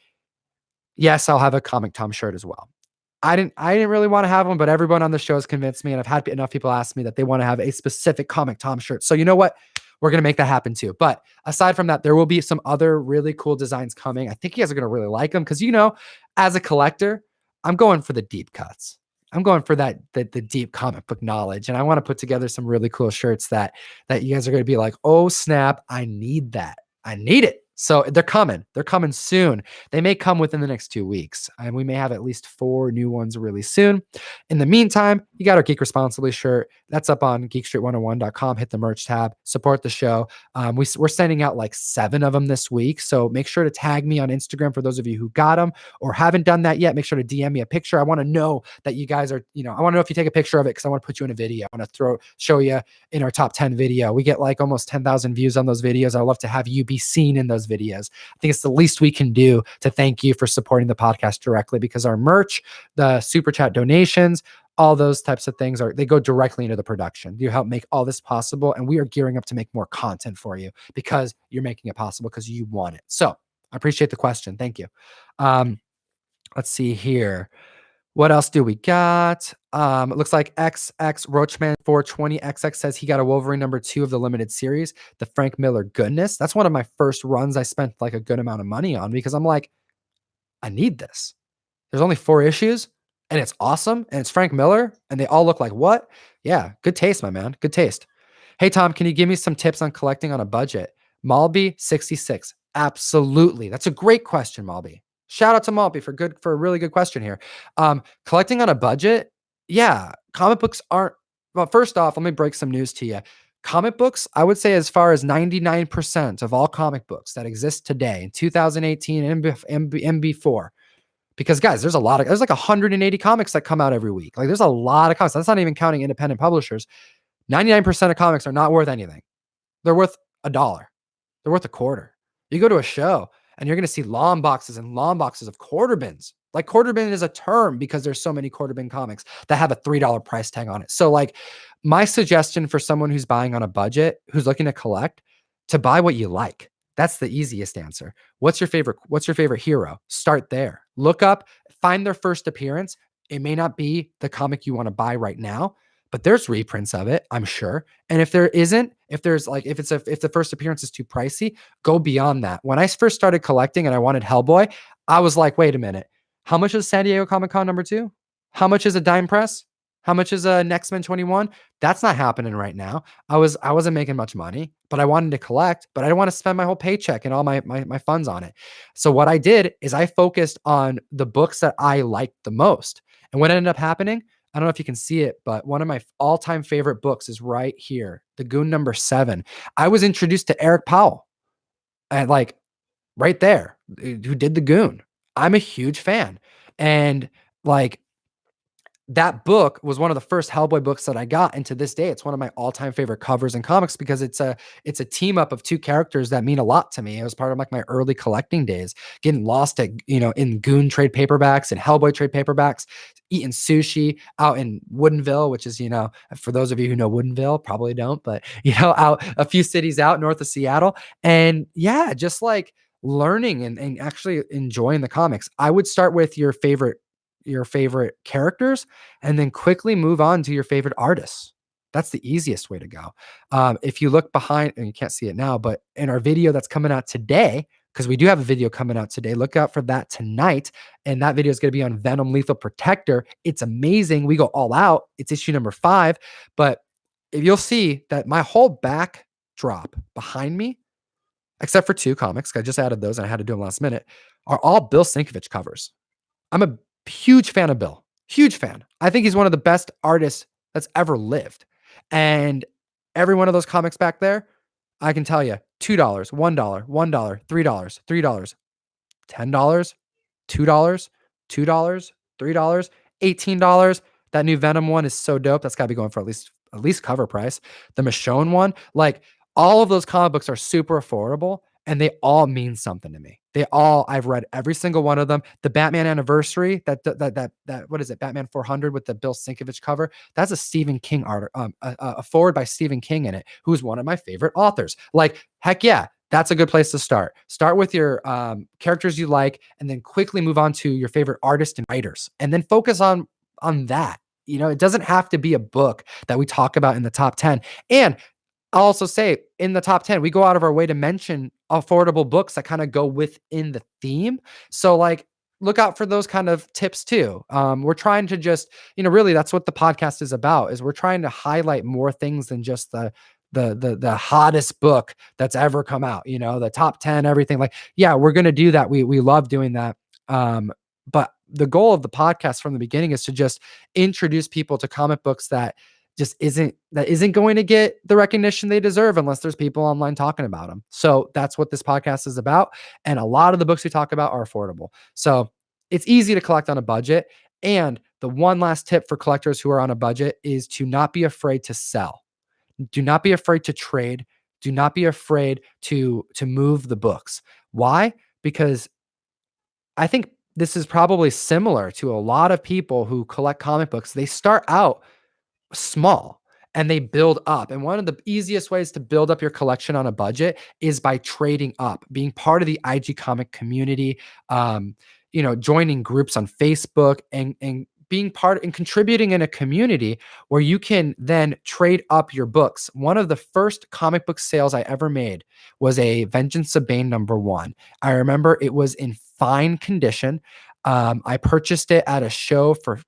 yes, I'll have a Comic Tom shirt as well. I didn't really want to have one, but everyone on the show has convinced me, and I've had enough people ask me that they want to have a specific Comic Tom shirt. So you know what? We're going to make that happen too. But aside from that, there will be some other really cool designs coming. I think you guys are going to really like them because, as a collector, I'm going for the deep cuts. I'm going for the deep comic book knowledge. And I want to put together some really cool shirts that you guys are going to be like, oh, snap, I need that. I need it. So they're coming. They're coming soon. They may come within the next 2 weeks, and we may have at least 4 new ones really soon. In the meantime, you got our Geek Responsibly shirt. That's up on geekstreet101.com. Hit the merch tab. Support the show. We're sending out like 7 of them this week, so make sure to tag me on Instagram for those of you who got them or haven't done that yet. Make sure to DM me a picture. I want to know that you guys are, I want to know if you take a picture of it, because I want to put you in a video. I want to show you in our top 10 video. We get like almost 10,000 views on those videos. I'd love to have you be seen in those videos. I think it's the least we can do to thank you for supporting the podcast directly, because our merch, the super chat donations, all those types of things they go directly into the production. You help make all this possible, and we are gearing up to make more content for you because you're making it possible because you want it. So I appreciate the question. Thank you. Let's see here. What else do we got? It looks like XX Roachman 420XX says he got a Wolverine #2 of the limited series, the Frank Miller goodness. That's one of my first runs I spent like a good amount of money on, because I'm like, I need this. There's only 4 issues and it's awesome. And it's Frank Miller and they all look like what? Yeah. Good taste, my man. Good taste. Hey, Tom, can you give me some tips on collecting on a budget? Malby 66. Absolutely. That's a great question, Malby. Shout out to Malby for a really good question here. Collecting on a budget. Yeah. Comic books aren't, well, first off, let me break some news to you. Comic books, I would say as far as 99% of all comic books that exist today in 2018 and before, Because guys, there's like 180 comics that come out every week. Like there's a lot of comics. That's not even counting independent publishers. 99% of comics are not worth anything. They're worth a dollar. They're worth a quarter. You go to a show and you're going to see long boxes and long boxes of quarter bins. Like quarter bin is a term because there's so many quarter bin comics that have a $3 price tag on it. So like my suggestion for someone who's buying on a budget, who's looking to collect, to buy what you like. That's the easiest answer. What's your favorite hero? Start there. Look up, find their first appearance. It may not be the comic you want to buy right now, but there's reprints of it, I'm sure. And if there isn't, if the first appearance is too pricey, go beyond that. When I first started collecting and I wanted Hellboy, I was like, wait a minute. How much is San Diego Comic-Con #2? How much is a dime press? How much is a Next Men 21? That's not happening right now. I wasn't making much money, but I wanted to collect, but I didn't want to spend my whole paycheck and all my funds on it. So what I did is I focused on the books that I liked the most. And what ended up happening, I don't know if you can see it, but one of my all-time favorite books is right here, The Goon #7. I was introduced to Eric Powell, and like right there, who did The Goon. I'm a huge fan. And like that book was one of the first Hellboy books that I got, and to this day, it's one of my all-time favorite covers in comics because it's a team up of two characters that mean a lot to me. It was part of like my early collecting days, getting lost at in Goon trade paperbacks and Hellboy trade paperbacks, eating sushi out in Woodinville, which is for those of you who know Woodinville, probably don't, but out a few cities out north of Seattle, and yeah, just like learning and actually enjoying the comics. I would start with your favorite characters and then quickly move on to your favorite artists. That's the easiest way to go. If you look behind, and you can't see it now, but in our video that's coming out today, because we do have a video coming out today, look out for that tonight. And that video is going to be on Venom Lethal Protector. It's amazing. We go all out. It's issue #5. But if you'll see that my whole backdrop behind me, except for 2 comics, 'cause I just added those and I had to do them last minute, are all Bill Sienkiewicz covers. I'm a huge fan of Bill. Huge fan. I think he's one of the best artists that's ever lived. And every one of those comics back there, I can tell you, $2, $1, $1, $3, $3, $10, $2, $2, $3, $18. That new Venom one is so dope. That's got to be going for at least cover price. The Michonne one, like all of those comic books are super affordable and they all mean something to me. I've read every single one of them. The Batman Anniversary, that what is it? Batman 400 with the Bill Sienkiewicz cover. That's a Stephen King art, a forward by Stephen King in it, who's one of my favorite authors. Like, heck yeah, that's a good place to start. Start with your characters you like, and then quickly move on to your favorite artists and writers, and then focus on that. It doesn't have to be a book that we talk about in the top 10. And I'll also say in the top 10, we go out of our way to mention affordable books that kind of go within the theme. So like look out for those kind of tips too. We're trying to just, really that's what the podcast is about, is we're trying to highlight more things than just the hottest book that's ever come out, the top 10, everything. Like, yeah, we're going to do that. We love doing that. But the goal of the podcast from the beginning is to just introduce people to comic books that isn't going to get the recognition they deserve unless there's people online talking about them. So that's what this podcast is about. And a lot of the books we talk about are affordable. So it's easy to collect on a budget. And the one last tip for collectors who are on a budget is to not be afraid to sell. Do not be afraid to trade. Do not be afraid to move the books. Why? Because I think this is probably similar to a lot of people who collect comic books. They start out small and they build up. And one of the easiest ways to build up your collection on a budget is by trading up, being part of the IG comic community, joining groups on Facebook and being part and contributing in a community where you can then trade up your books. One of the first comic book sales I ever made was a Vengeance of Bane #1. I remember it was in fine condition. I purchased it at a show for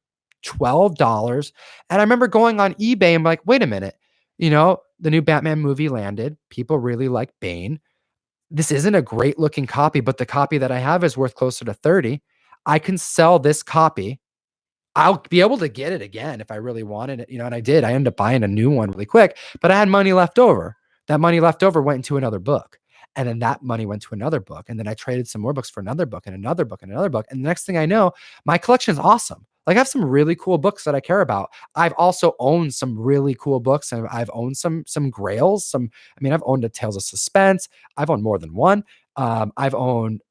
$12. And I remember going on eBay and like, wait a minute, the new Batman movie landed. People really like Bane. This isn't a great looking copy, but the copy that I have is worth closer to 30. I can sell this copy. I'll be able to get it again if I really wanted it, and I did. I ended up buying a new one really quick, but I had money left over. That money left over went into another book. And then that money went to another book. And then I traded some more books for another book and another book and another book. And the next thing I know, my collection is awesome. Like I have some really cool books that I care about. I've also owned some really cool books, and I've owned some grails. I've owned a Tales of Suspense. I've owned more than one. I've owned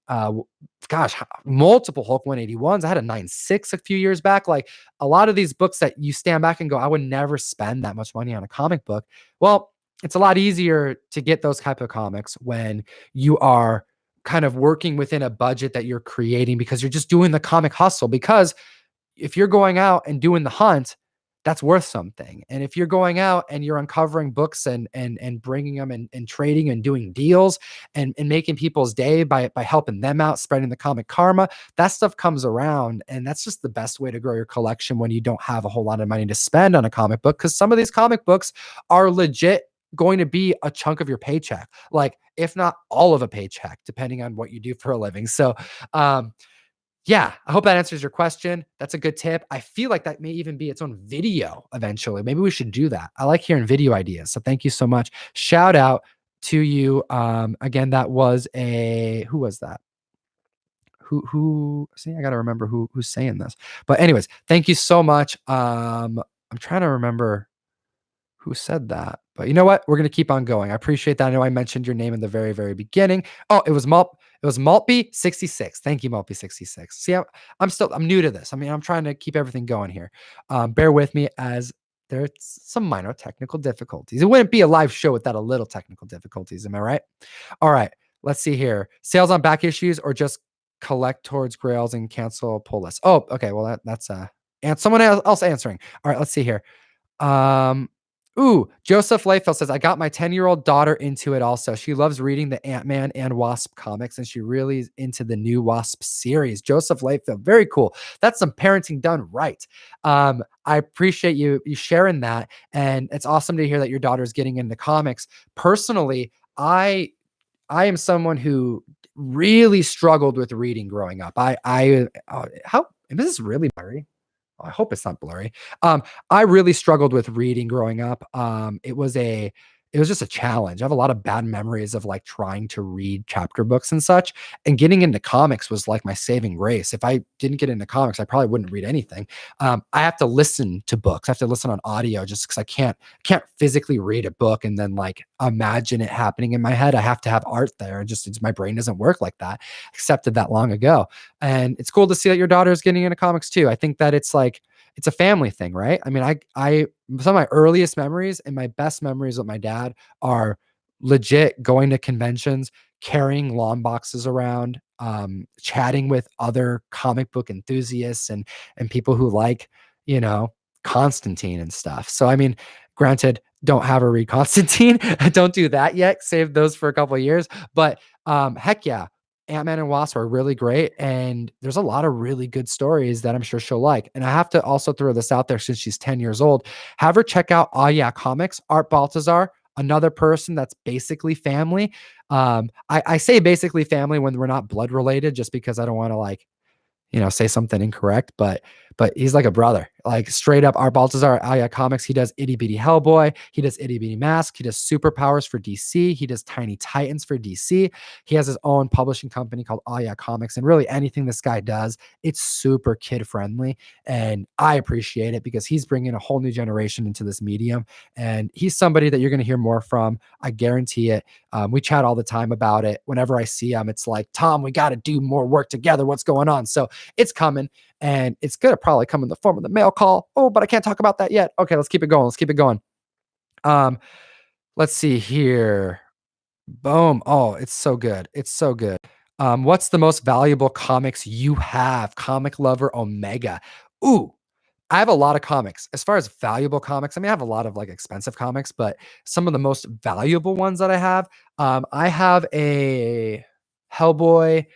gosh, multiple Hulk 181s. I had a 9.6 a few years back. Like a lot of these books that you stand back and go, I would never spend that much money on a comic book. Well, it's a lot easier to get those type of comics when you are kind of working within a budget that you're creating, because you're just doing the comic hustle. Because if you're going out and doing the hunt, that's worth something. And if you're going out and you're uncovering books and bringing them and trading and doing deals and making people's day by helping them out, spreading the comic karma, that stuff comes around. And that's just the best way to grow your collection when you don't have a whole lot of money to spend on a comic book, because some of these comic books are legit going to be a chunk of your paycheck, like if not all of a paycheck, depending on what you do for a living. So, yeah, I hope that answers your question. That's a good tip. I feel like that may even be its own video eventually. Maybe we should do that. I like hearing video ideas. So thank you so much. Shout out to you. Again, that was who was that? Who see, I got to remember who's saying this. But anyways, thank you so much. I'm trying to remember who said that. But you know what? We're going to keep on going. I appreciate that. I know I mentioned your name in the very, very beginning. Oh, it was Maltby66. Thank you, Maltby66. See, I'm new to this. I'm trying to keep everything going here. Bear with me as there's some minor technical difficulties. It wouldn't be a live show without a little technical difficulties. Am I right? All right. Let's see here. Sales on back issues, or just collect towards grails and cancel pull lists. Oh, okay. Well, that's and someone else answering. All right. Let's see here. Joseph Layfield says, I got my 10-year-old daughter into it also. She loves reading the Ant-Man and Wasp comics, and she really is into the new Wasp series. Joseph Layfield, very cool. That's some parenting done right. I appreciate you sharing that, and it's awesome to hear that your daughter's getting into comics. Personally, I am someone who really struggled with reading growing up. How is this really blurry? I hope it's not blurry. I really struggled with reading growing up. It was just a challenge. I have a lot of bad memories of like trying to read chapter books and such, and getting into comics was like my saving grace. If I didn't get into comics, I probably wouldn't read anything. I have to listen to books. I have to listen on audio just because I can't physically read a book and then like imagine it happening in my head. I have to have art there. My brain doesn't work like that. Accepted that long ago. And it's cool to see that your daughter is getting into comics too. I think that it's a family thing, right? I some of my earliest memories and my best memories with my dad are legit going to conventions, carrying long boxes around, chatting with other comic book enthusiasts and people who like, Constantine and stuff. So, granted, don't have her read Constantine. Don't do that yet. Save those for a couple of years. But heck yeah. Ant-Man and Wasp are really great, and there's a lot of really good stories that I'm sure she'll like. And I have to also throw this out there, since she's 10 years old, have her check out Comics, Art Baltazar, another person that's basically family. I say basically family when we're not blood related, just because I don't want to say something incorrect, but he's like a brother, like straight up. Art Baltazar at Comics. He does Itty Bitty Hellboy. He does Itty Bitty Mask. He does Superpowers for DC. He does Tiny Titans for DC. He has his own publishing company called Comics. And really anything this guy does, it's super kid friendly. And I appreciate it because he's bringing a whole new generation into this medium. And he's somebody that you're going to hear more from. I guarantee it. We chat all the time about it. Whenever I see him, it's like, Tom, we got to do more work together. What's going on? So it's coming, and it's going to probably come in the form of the mail call. Oh, but I can't talk about that yet. Okay, let's keep it going. Let's see here. Boom. Oh, it's so good. What's the most valuable comics you have? Comic Lover Omega. Ooh, I have a lot of comics. As far as valuable comics, I have a lot of like expensive comics, but some of the most valuable ones that I have a Hellboy,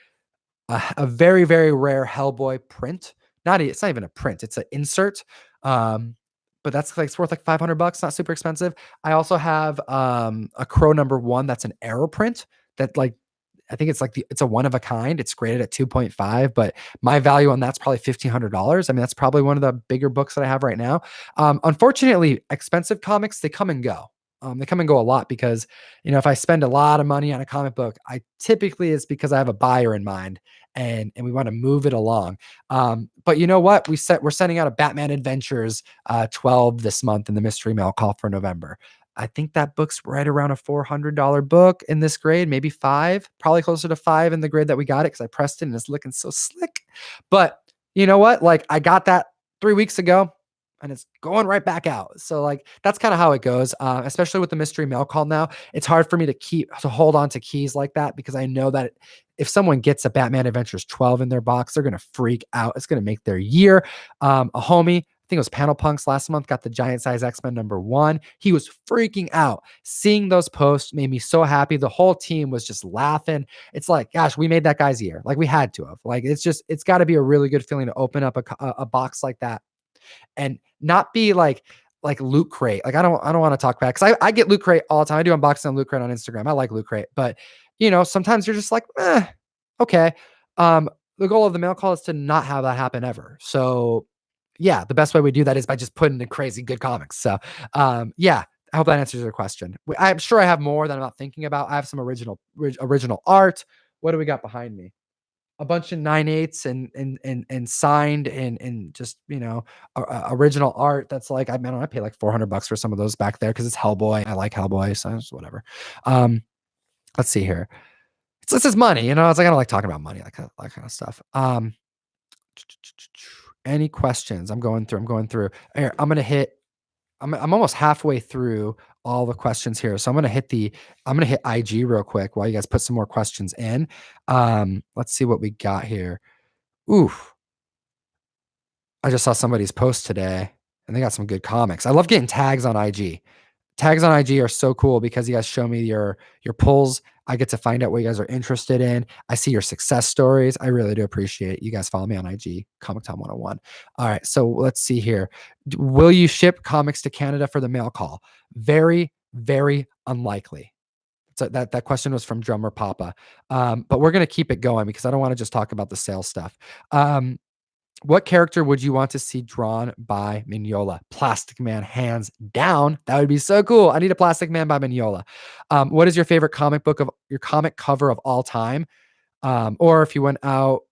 a very, very rare Hellboy print. It's not even a print, it's an insert. But that's like, it's worth like $500, not super expensive. I also have a Crow #1 that's an Arrow print that I think it's a one of a kind. It's graded at 2.5, but my value on that's probably $1,500. That's probably one of the bigger books that I have right now. Unfortunately, expensive comics, they come and go. They come and go a lot because, if I spend a lot of money on a comic book, I typically it's because I have a buyer in mind and we want to move it along. But you know what? We're sending out a Batman Adventures 12 this month in the mystery mail call for November. I think that book's right around a $400 book in this grade, maybe five, probably closer to five in the grade that we got it because I pressed it and it's looking so slick. But you know what? Like I got that 3 weeks ago and it's going right back out. So like that's kind of how it goes. Especially with the mystery mail call now, it's hard for me to hold on to keys like that because I know that if someone gets a Batman Adventures 12 in their box, they're gonna freak out. It's gonna make their year. A homie, I think it was Panel Punks last month, got the giant size X-Men #1. He was freaking out. Seeing those posts made me so happy. The whole team was just laughing. It's like, gosh, we made that guy's year. Like we had to have. Like it's got to be a really good feeling to open up a box like that and not be like Loot Crate. Like I don't want to talk back because I get Loot Crate all the time. I do unboxing on Loot Crate on Instagram. I like Loot Crate, but sometimes you're just like, okay. The goal of the mail call is to not have that happen ever. So yeah, the best way we do that is by just putting in crazy good comics. So yeah, I hope that answers your question. I'm sure I have more that I'm not thinking about. I have some original art. What do we got behind me? A bunch of 9/8 and signed and just, original art that's like, I mean, I pay like $400 for some of those back there because it's Hellboy. I like Hellboy, so it's whatever. Um, let's see here. This is money, it's like I don't like talking about money, like that kind of stuff. Any questions? I'm going through. Here, I'm almost halfway through all the questions here. So I'm gonna hit IG real quick while you guys put some more questions in. Let's see what we got here. Oof. I just saw somebody's post today and they got some good comics. I love getting tags on IG. Tags on IG are so cool because you guys show me your pulls. I get to find out what you guys are interested in. I see your success stories. I really do appreciate it. You guys follow me on IG, Comic Tom 101. All right, so let's see here. Will you ship comics to Canada for the mail call? Very, very unlikely. So that question was from Drummer Papa. But we're gonna keep it going because I don't want to just talk about the sales stuff. What character would you want to see drawn by Mignola? Plastic Man, hands down. That would be so cool. I need a Plastic Man by Mignola. What is your favorite your comic cover of all time? Or if you went out,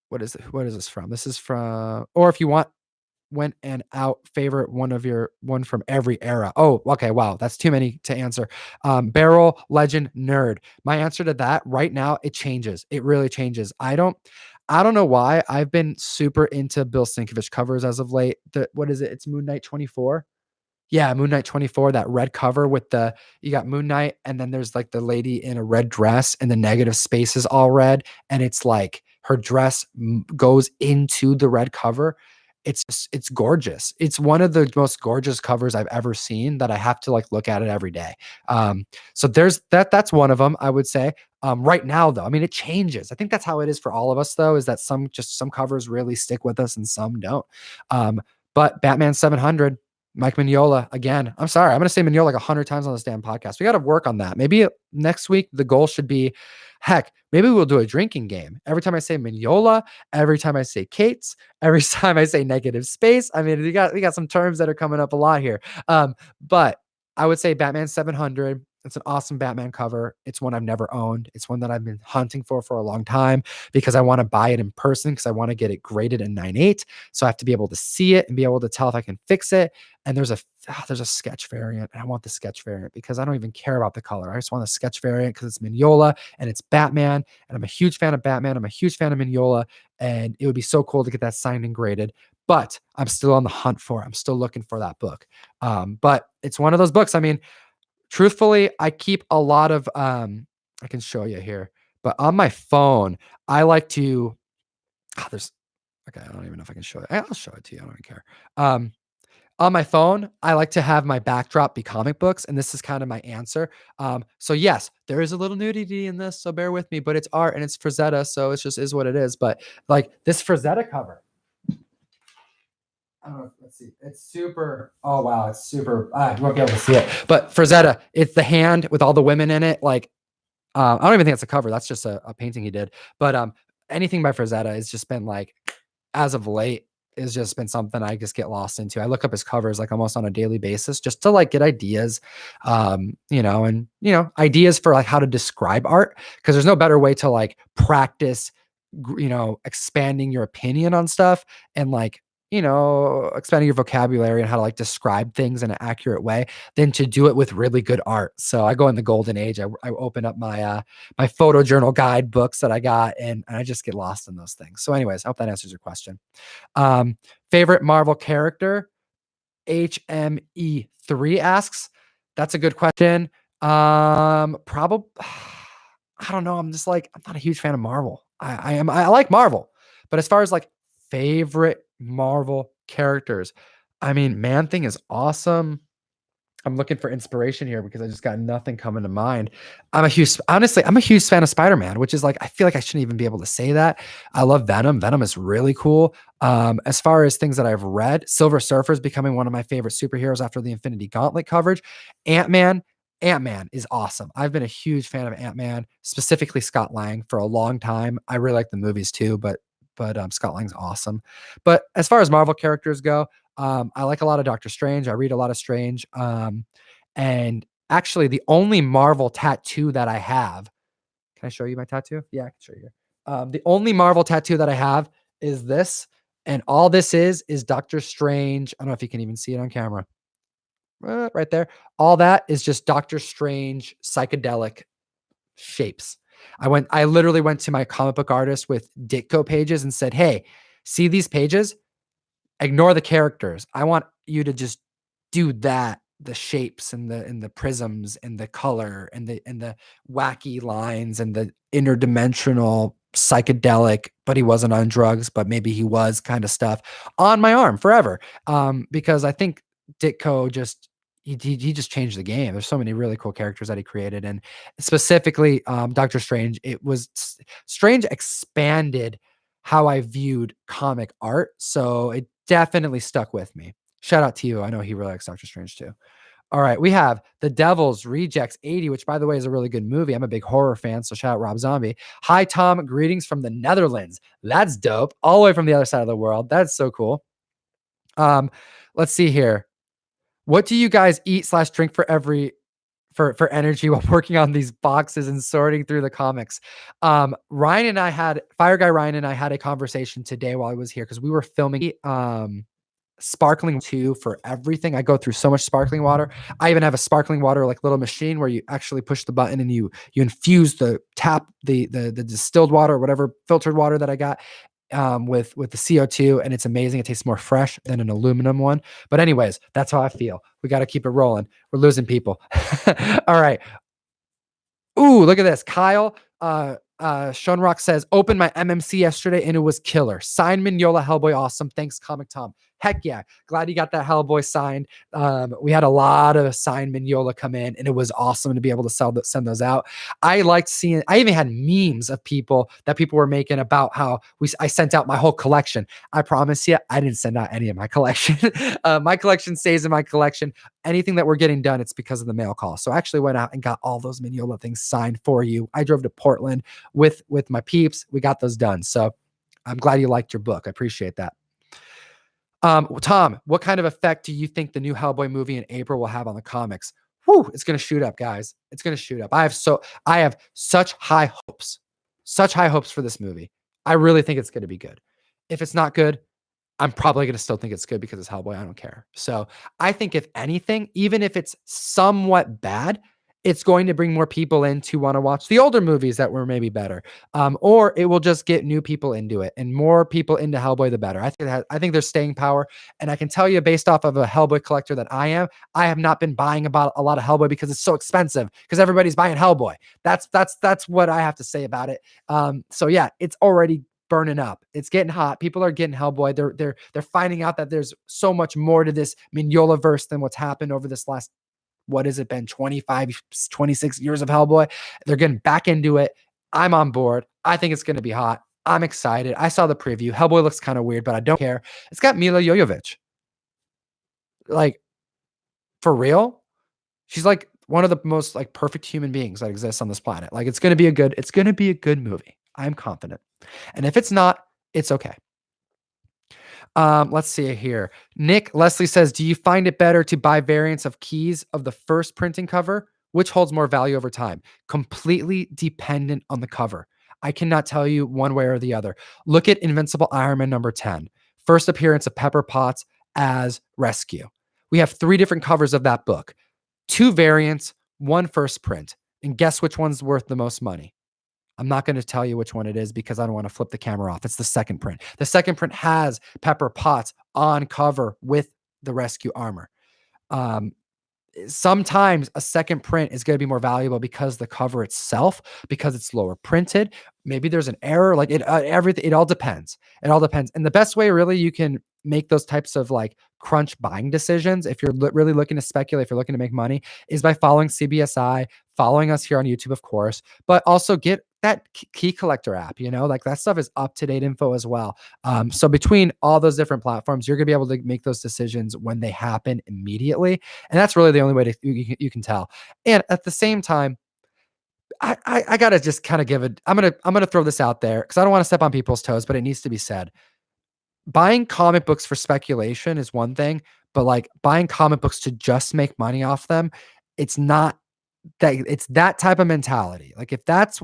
what is it? What is this from? This is from, or if you went and out favorite one from every era. Oh, okay. Wow. That's too many to answer. Barrel, legend, nerd. My answer to that right now, it changes. It really changes. I don't know why I've been super into Bill Sienkiewicz covers as of late. What is it? It's Moon Knight 24. Yeah, Moon Knight 24, that red cover with you got Moon Knight, and then there's like the lady in a red dress, and the negative space is all red, and it's like her dress goes into the red cover. It's gorgeous. It's one of the most gorgeous covers I've ever seen that I have to like look at it every day. So there's that's one of them, I would say. Right now though, I mean, it changes. I think that's how it is for all of us though, is that some covers really stick with us and some don't. But Batman 700, Mike Mignola again. I'm sorry, I'm gonna say Mignola like 100 times on this damn podcast. We got to work on that. Maybe next week the goal should be, heck, maybe we'll do a drinking game. Every time I say Mignola, every time I say Kate's, every time I say negative space. I mean, we got some terms that are coming up a lot here. But I would say Batman 700. It's an awesome Batman cover. It's one I've never owned. It's one that I've been hunting for a long time because I want to buy it in person because I want to get it graded in 9/8. So I have to be able to see it and be able to tell if I can fix it. And there's a sketch variant. And I want the sketch variant because I don't even care about the color. I just want a sketch variant because it's Mignola and it's Batman. And I'm a huge fan of Batman. I'm a huge fan of Mignola. And it would be so cool to get that signed and graded. But I'm still on the hunt for it. I'm still looking for that book. But it's one of those books. I mean, truthfully, I keep a lot of I can show you here, but on my phone, I like to there's okay, I don't even know if I can show it. I'll show it to you. I don't even care. On my phone, I like to have my backdrop be comic books, and this is kind of my answer. So yes, there is a little nudity in this, so bear with me, but it's art and it's Frazetta, so it just is what it is. But like this Frazetta cover, I don't know. Let's see. It's super. Oh wow, it's super. You won't be able to see it, but Frazetta, it's the hand with all the women in it. Like, I don't even think it's a cover. That's just a painting he did. But anything by Frazetta has just been like, as of late, has just been something I just get lost into. I look up his covers like almost on a daily basis just to like get ideas, and ideas for like how to describe art because there's no better way to like practice, expanding your opinion on stuff and like expanding your vocabulary and how to like describe things in an accurate way than to do it with really good art. So I go in the golden age. I open up my photo journal guide books that I got and I just get lost in those things. So anyways, I hope that answers your question. Um, Favorite Marvel character? HME3 asks. That's a good question. Probably, I don't know. I'm just like, I'm not a huge fan of Marvel. I like Marvel, but as far as like favorite Marvel characters, I mean, Man Thing is awesome. I'm looking for inspiration here because I just got nothing coming to mind. I'm a huge fan of Spider-Man, which is like, I feel like I shouldn't even be able to say that. I love Venom. Venom is really cool. As far as things that I've read, Silver Surfer is becoming one of my favorite superheroes after the Infinity Gauntlet coverage. Ant-Man, Ant-Man is awesome. I've been a huge fan of Ant-Man, specifically Scott Lang for a long time. I really like the movies too, but Scott Lang's awesome. But as far as Marvel characters go, I like a lot of Doctor Strange. I read a lot of Strange. And actually, the only Marvel tattoo that I have, can I show you my tattoo? Yeah, I can show you. The only Marvel tattoo that I have is this. And all this is Doctor Strange. I don't know if you can even see it on camera. Right there. All that is just Doctor Strange psychedelic shapes. I literally went to my comic book artist with Ditko pages and said, "Hey, see these pages? Ignore the characters. I want you to just do that, the shapes and the prisms and the color and the wacky lines and the interdimensional psychedelic, but he wasn't on drugs, but maybe he was kind of stuff on my arm forever." Because I think Ditko just he just changed the game. There's so many really cool characters that he created, and specifically Doctor Strange. Strange expanded how I viewed comic art, so it definitely stuck with me. Shout out to you. I know he really likes Doctor Strange too. All right, we have The Devil's Rejects 80, which by the way is a really good movie. I'm a big horror fan, so shout out Rob Zombie. Hi Tom, greetings from the Netherlands. That's dope. All the way from the other side of the world. That's so cool. Let's see here. What do you guys eat slash drink for energy while working on these boxes and sorting through the comics? Fire Guy Ryan and I had a conversation today while I was here because we were filming sparkling too for everything. I go through so much sparkling water. I even have a sparkling water like little machine where you actually push the button and you infuse the distilled water or whatever filtered water that I got with the CO2, and it's amazing. It tastes more fresh than an aluminum one. But anyways, that's how I feel. We got to keep it rolling. We're losing people. All right. Ooh, look at this. Kyle Shunrock says, opened my MMC yesterday and it was killer. Signed Mignola Hellboy. Awesome. Thanks, Comic Tom. Heck yeah. Glad you got that Hellboy signed. We had a lot of signed Mignola come in and it was awesome to be able to send those out. I liked seeing, I even had memes of people were making about how I sent out my whole collection. I promise you, I didn't send out any of my collection. My collection stays in my collection. Anything that we're getting done, it's because of the mail call. So I actually went out and got all those Mignola things signed for you. I drove to Portland with my peeps. We got those done. So I'm glad you liked your book. I appreciate that. Tom, what kind of effect do you think the new Hellboy movie in April will have on the comics? Whew, it's going to shoot up, guys. It's going to shoot up. I have such high hopes for this movie. I really think it's going to be good. If it's not good, I'm probably going to still think it's good because it's Hellboy. I don't care. So I think if anything, even if it's somewhat bad, it's going to bring more people in to want to watch the older movies that were maybe better. Or it will just get new people into it, and more people into Hellboy, the better. I think there's staying power. And I can tell you based off of a Hellboy collector that I have not been buying about a lot of Hellboy because it's so expensive because everybody's buying Hellboy. That's what I have to say about it. So yeah, it's already burning up. It's getting hot. People are getting Hellboy. They're finding out that there's so much more to this Mignola verse than what's happened over this last, what has it been, 25, 26 years of Hellboy. They're getting back into it. I'm on board. I think it's going to be hot. I'm excited. I saw the preview. Hellboy looks kind of weird, but I don't care. It's got Mila Jovovich. Like, for real? She's like one of the most like perfect human beings that exists on this planet. Like, it's going to be a good movie. I'm confident. And if it's not, it's okay. Let's see here. Nick Leslie says, "Do you find it better to buy variants of keys of the first printing cover? Which holds more value over time?" Completely dependent on the cover. I cannot tell you one way or the other. Look at Invincible Iron Man number 10. First appearance of Pepper Potts as Rescue. We have 3 different covers of that book. 2 variants, 1 first print. And guess which one's worth the most money? I'm not going to tell you which one it is because I don't want to flip the camera off. It's the second print. The second print has Pepper Potts on cover with the rescue armor. Um, Sometimes a second print is going to be more valuable because the cover itself, because it's lower printed. Maybe there's an error. Like everything. It all depends. It all depends. And the best way, really, you can make those types of like crunch buying decisions, if you're really looking to speculate, if you're looking to make money, is by following CBSI, following us here on YouTube, of course, but also get that key collector app. Like that stuff is up to date info as well. So between all those different platforms, you're gonna be able to make those decisions when they happen immediately, and that's really the only way you can tell. And at the same time, I gotta just kind of give it. I'm gonna throw this out there because I don't want to step on people's toes, but it needs to be said. Buying comic books for speculation is one thing, but like buying comic books to just make money off them, it's not that. It's that type of mentality. Like if that's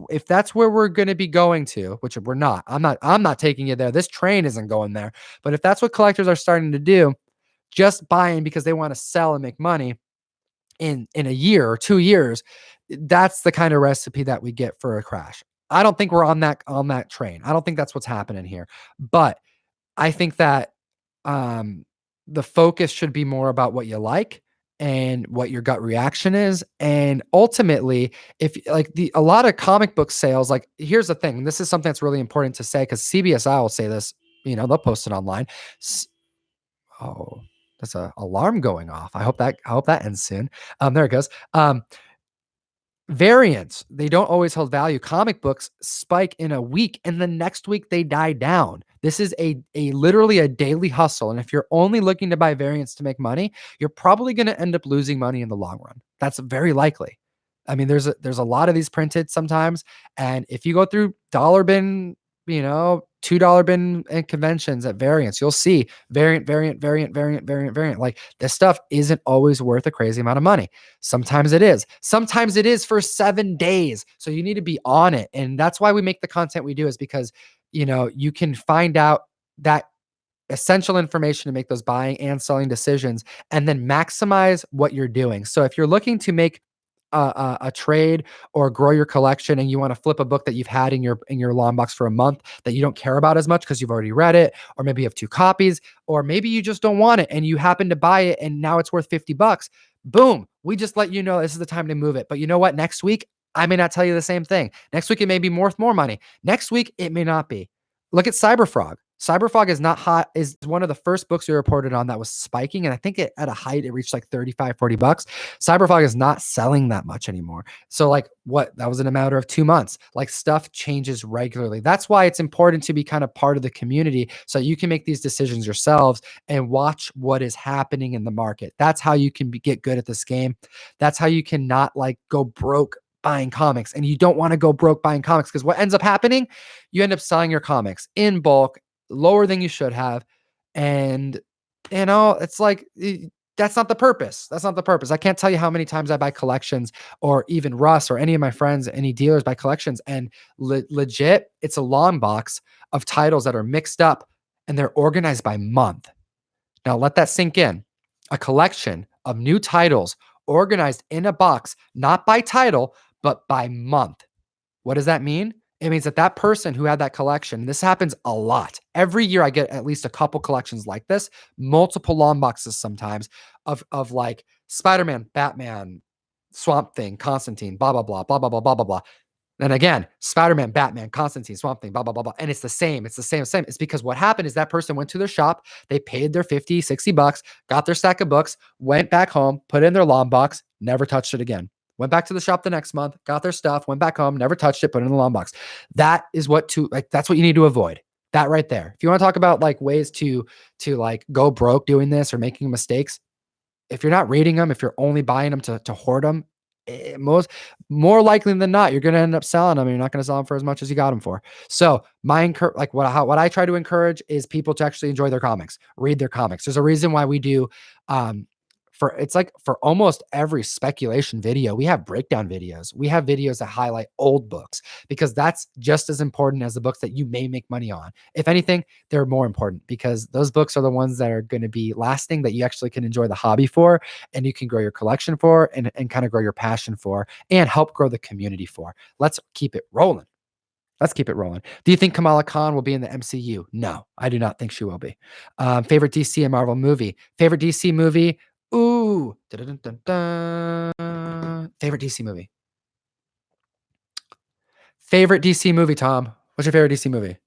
where we're going to be going to, which we're not. I'm not taking you there. This train isn't going there. But if that's what collectors are starting to do, just buying because they want to sell and make money in a year or 2 years, that's the kind of recipe that we get for a crash. I don't think we're on that train. I don't think that's what's happening here. But I think that um, the focus should be more about what you like and what your gut reaction is. And ultimately, if like a lot of comic book sales, like here's the thing, and this is something that's really important to say because CBSI will say this, they'll post it online. Oh, that's a alarm going off. I hope that ends soon. There it goes. Variants, they don't always hold value. Comic books spike in a week and the next week they die down. This is a literally a daily hustle. And if you're only looking to buy variants to make money, you're probably going to end up losing money in the long run. That's very likely. I mean, there's a lot of these printed sometimes. And if you go through dollar bin, $2 bin and conventions at variants, you'll see variant. Like this stuff isn't always worth a crazy amount of money. Sometimes it is. Sometimes it is for 7 days. So you need to be on it. And that's why we make the content we do, is because, you can find out that essential information to make those buying and selling decisions and then maximize what you're doing. So if you're looking to make a trade or grow your collection and you want to flip a book that you've had in your long box for a month that you don't care about as much because you've already read it, or maybe you have 2 copies, or maybe you just don't want it and you happen to buy it and now it's worth $50. Boom, we just let you know this is the time to move it. But you know what? Next week I may not tell you the same thing. Next week it may be worth more money. Next week it may not be. Look at Cyberfrog. Cyberfrog is not hot, is one of the first books we reported on that was spiking. And I think at a height, it reached like $35-$40. Cyberfrog is not selling that much anymore. So like that was in a matter of 2 months. Like stuff changes regularly. That's why it's important to be kind of part of the community so you can make these decisions yourselves and watch what is happening in the market. That's how you can get good at this game. That's how you can not like go broke buying comics. And you don't want to go broke buying comics because what ends up happening, you end up selling your comics in bulk, lower than you should have. And, it's like, that's not the purpose. That's not the purpose. I can't tell you how many times I buy collections, or even Russ or any of my friends, any dealers buy collections, and legit, it's a long box of titles that are mixed up and they're organized by month. Now let that sink in. A collection of new titles organized in a box, not by title, but by month. What does that mean? It means that person who had that collection, this happens a lot. Every year I get at least a couple collections like this, multiple long boxes sometimes of like Spider-Man, Batman, Swamp Thing, Constantine, blah, blah, blah, blah, blah, blah, blah, blah, blah. Then again, Spider-Man, Batman, Constantine, Swamp Thing, blah, blah, blah, blah. And it's the same. It's the same. It's because what happened is that person went to their shop, they paid their $50-$60, got their stack of books, went back home, put it in their long box, never touched it again. Went back to the shop the next month, got their stuff, went back home, never touched it, put it in the long box. That is that's what you need to avoid. That right there. If you want to talk about like ways to like go broke doing this or making mistakes, if you're not reading them, if you're only buying them to hoard them, most more likely than not, you're gonna end up selling them, and you're not gonna sell them for as much as you got them for. So like what I try to encourage is people to actually enjoy their comics, read their comics. There's a reason why we do for it's like for almost every speculation video, we have breakdown videos. We have videos that highlight old books because that's just as important as the books that you may make money on. If anything, they're more important because those books are the ones that are going to be lasting, that you actually can enjoy the hobby for, and you can grow your collection for, and kind of grow your passion for, and help grow the community for. Let's keep it rolling. Let's keep it rolling. Do you think Kamala Khan will be in the MCU? No, I do not think she will be. Favorite DC and Marvel movie? Favorite DC movie? Ooh. Dun-dun-dun-dun. Favorite DC movie? Favorite DC movie, Tom? What's your favorite DC movie?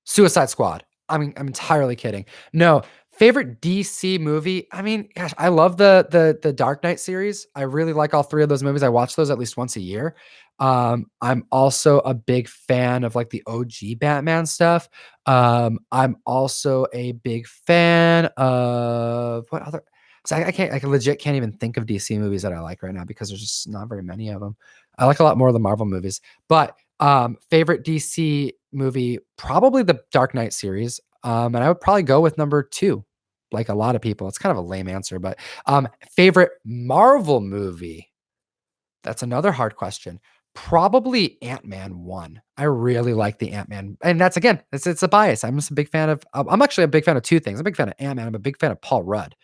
Suicide Squad. I mean, I'm entirely kidding. No, favorite DC movie. I mean, gosh, I love the Dark Knight series. I really like all three of those movies. I watch those at least once a year. I'm also a big fan of like the OG Batman stuff. I'm also a big fan of what other. So I can't, I legit can't even think of DC movies that I like right now because there's just not very many of them. I like a lot more of the Marvel movies, but favorite DC movie, probably the Dark Knight series. And I would probably go with number two, like a lot of people. It's kind of a lame answer, but favorite Marvel movie. That's another hard question. Probably Ant-Man 1. I really like the Ant-Man. And that's again, it's a bias. I'm just a big fan of I'm actually a big fan of two things. I'm a big fan of Ant-Man. I'm a big fan of Paul Rudd.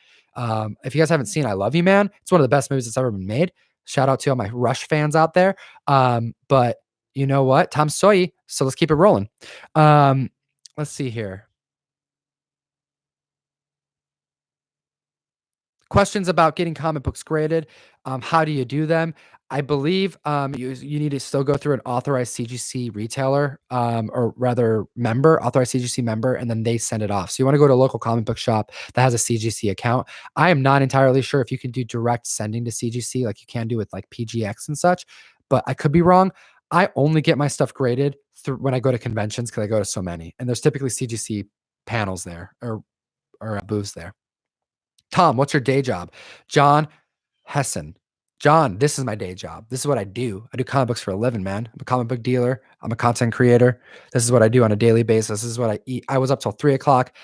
If you guys haven't seen I Love You Man, it's one of the best movies that's ever been made. Shout out to all my Rush fans out there. But you know what? Tom Sawyer. So let's keep it rolling. Let's see here. Questions about getting comic books graded. How do you do them? I believe you need to still go through an authorized CGC retailer, or rather member, authorized CGC member, and then they send it off. So you want to go to a local comic book shop that has a CGC account. I am not entirely sure if you can do direct sending to CGC like you can do with like PGX and such, but I could be wrong. I only get my stuff graded through when I go to conventions because I go to so many, and there's typically CGC panels there or booths there. Tom, what's your day job? John Hessen. John, this is my day job. This is what I do. I do comic books for a living, man. I'm a comic book dealer. I'm a content creator. This is what I do on a daily basis. This is what I eat. I was up till 3 o'clock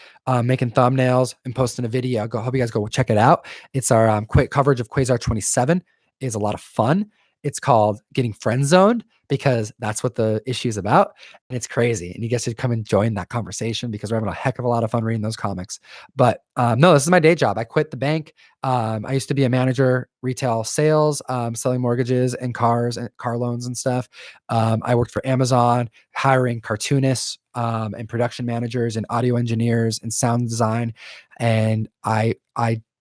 making thumbnails and posting a video. Hope you guys go check it out. It's our quick coverage of Quasar 27. It's a lot of fun. It's called Getting Friend Zoned because that's what the issue is about. And it's crazy. And you guys should come and join that conversation because we're having a heck of a lot of fun reading those comics. But no, this is my day job. I quit the bank. I used to be a manager, retail sales, selling mortgages and cars and car loans and stuff. I worked for Amazon, hiring cartoonists and production managers and audio engineers and sound design. And I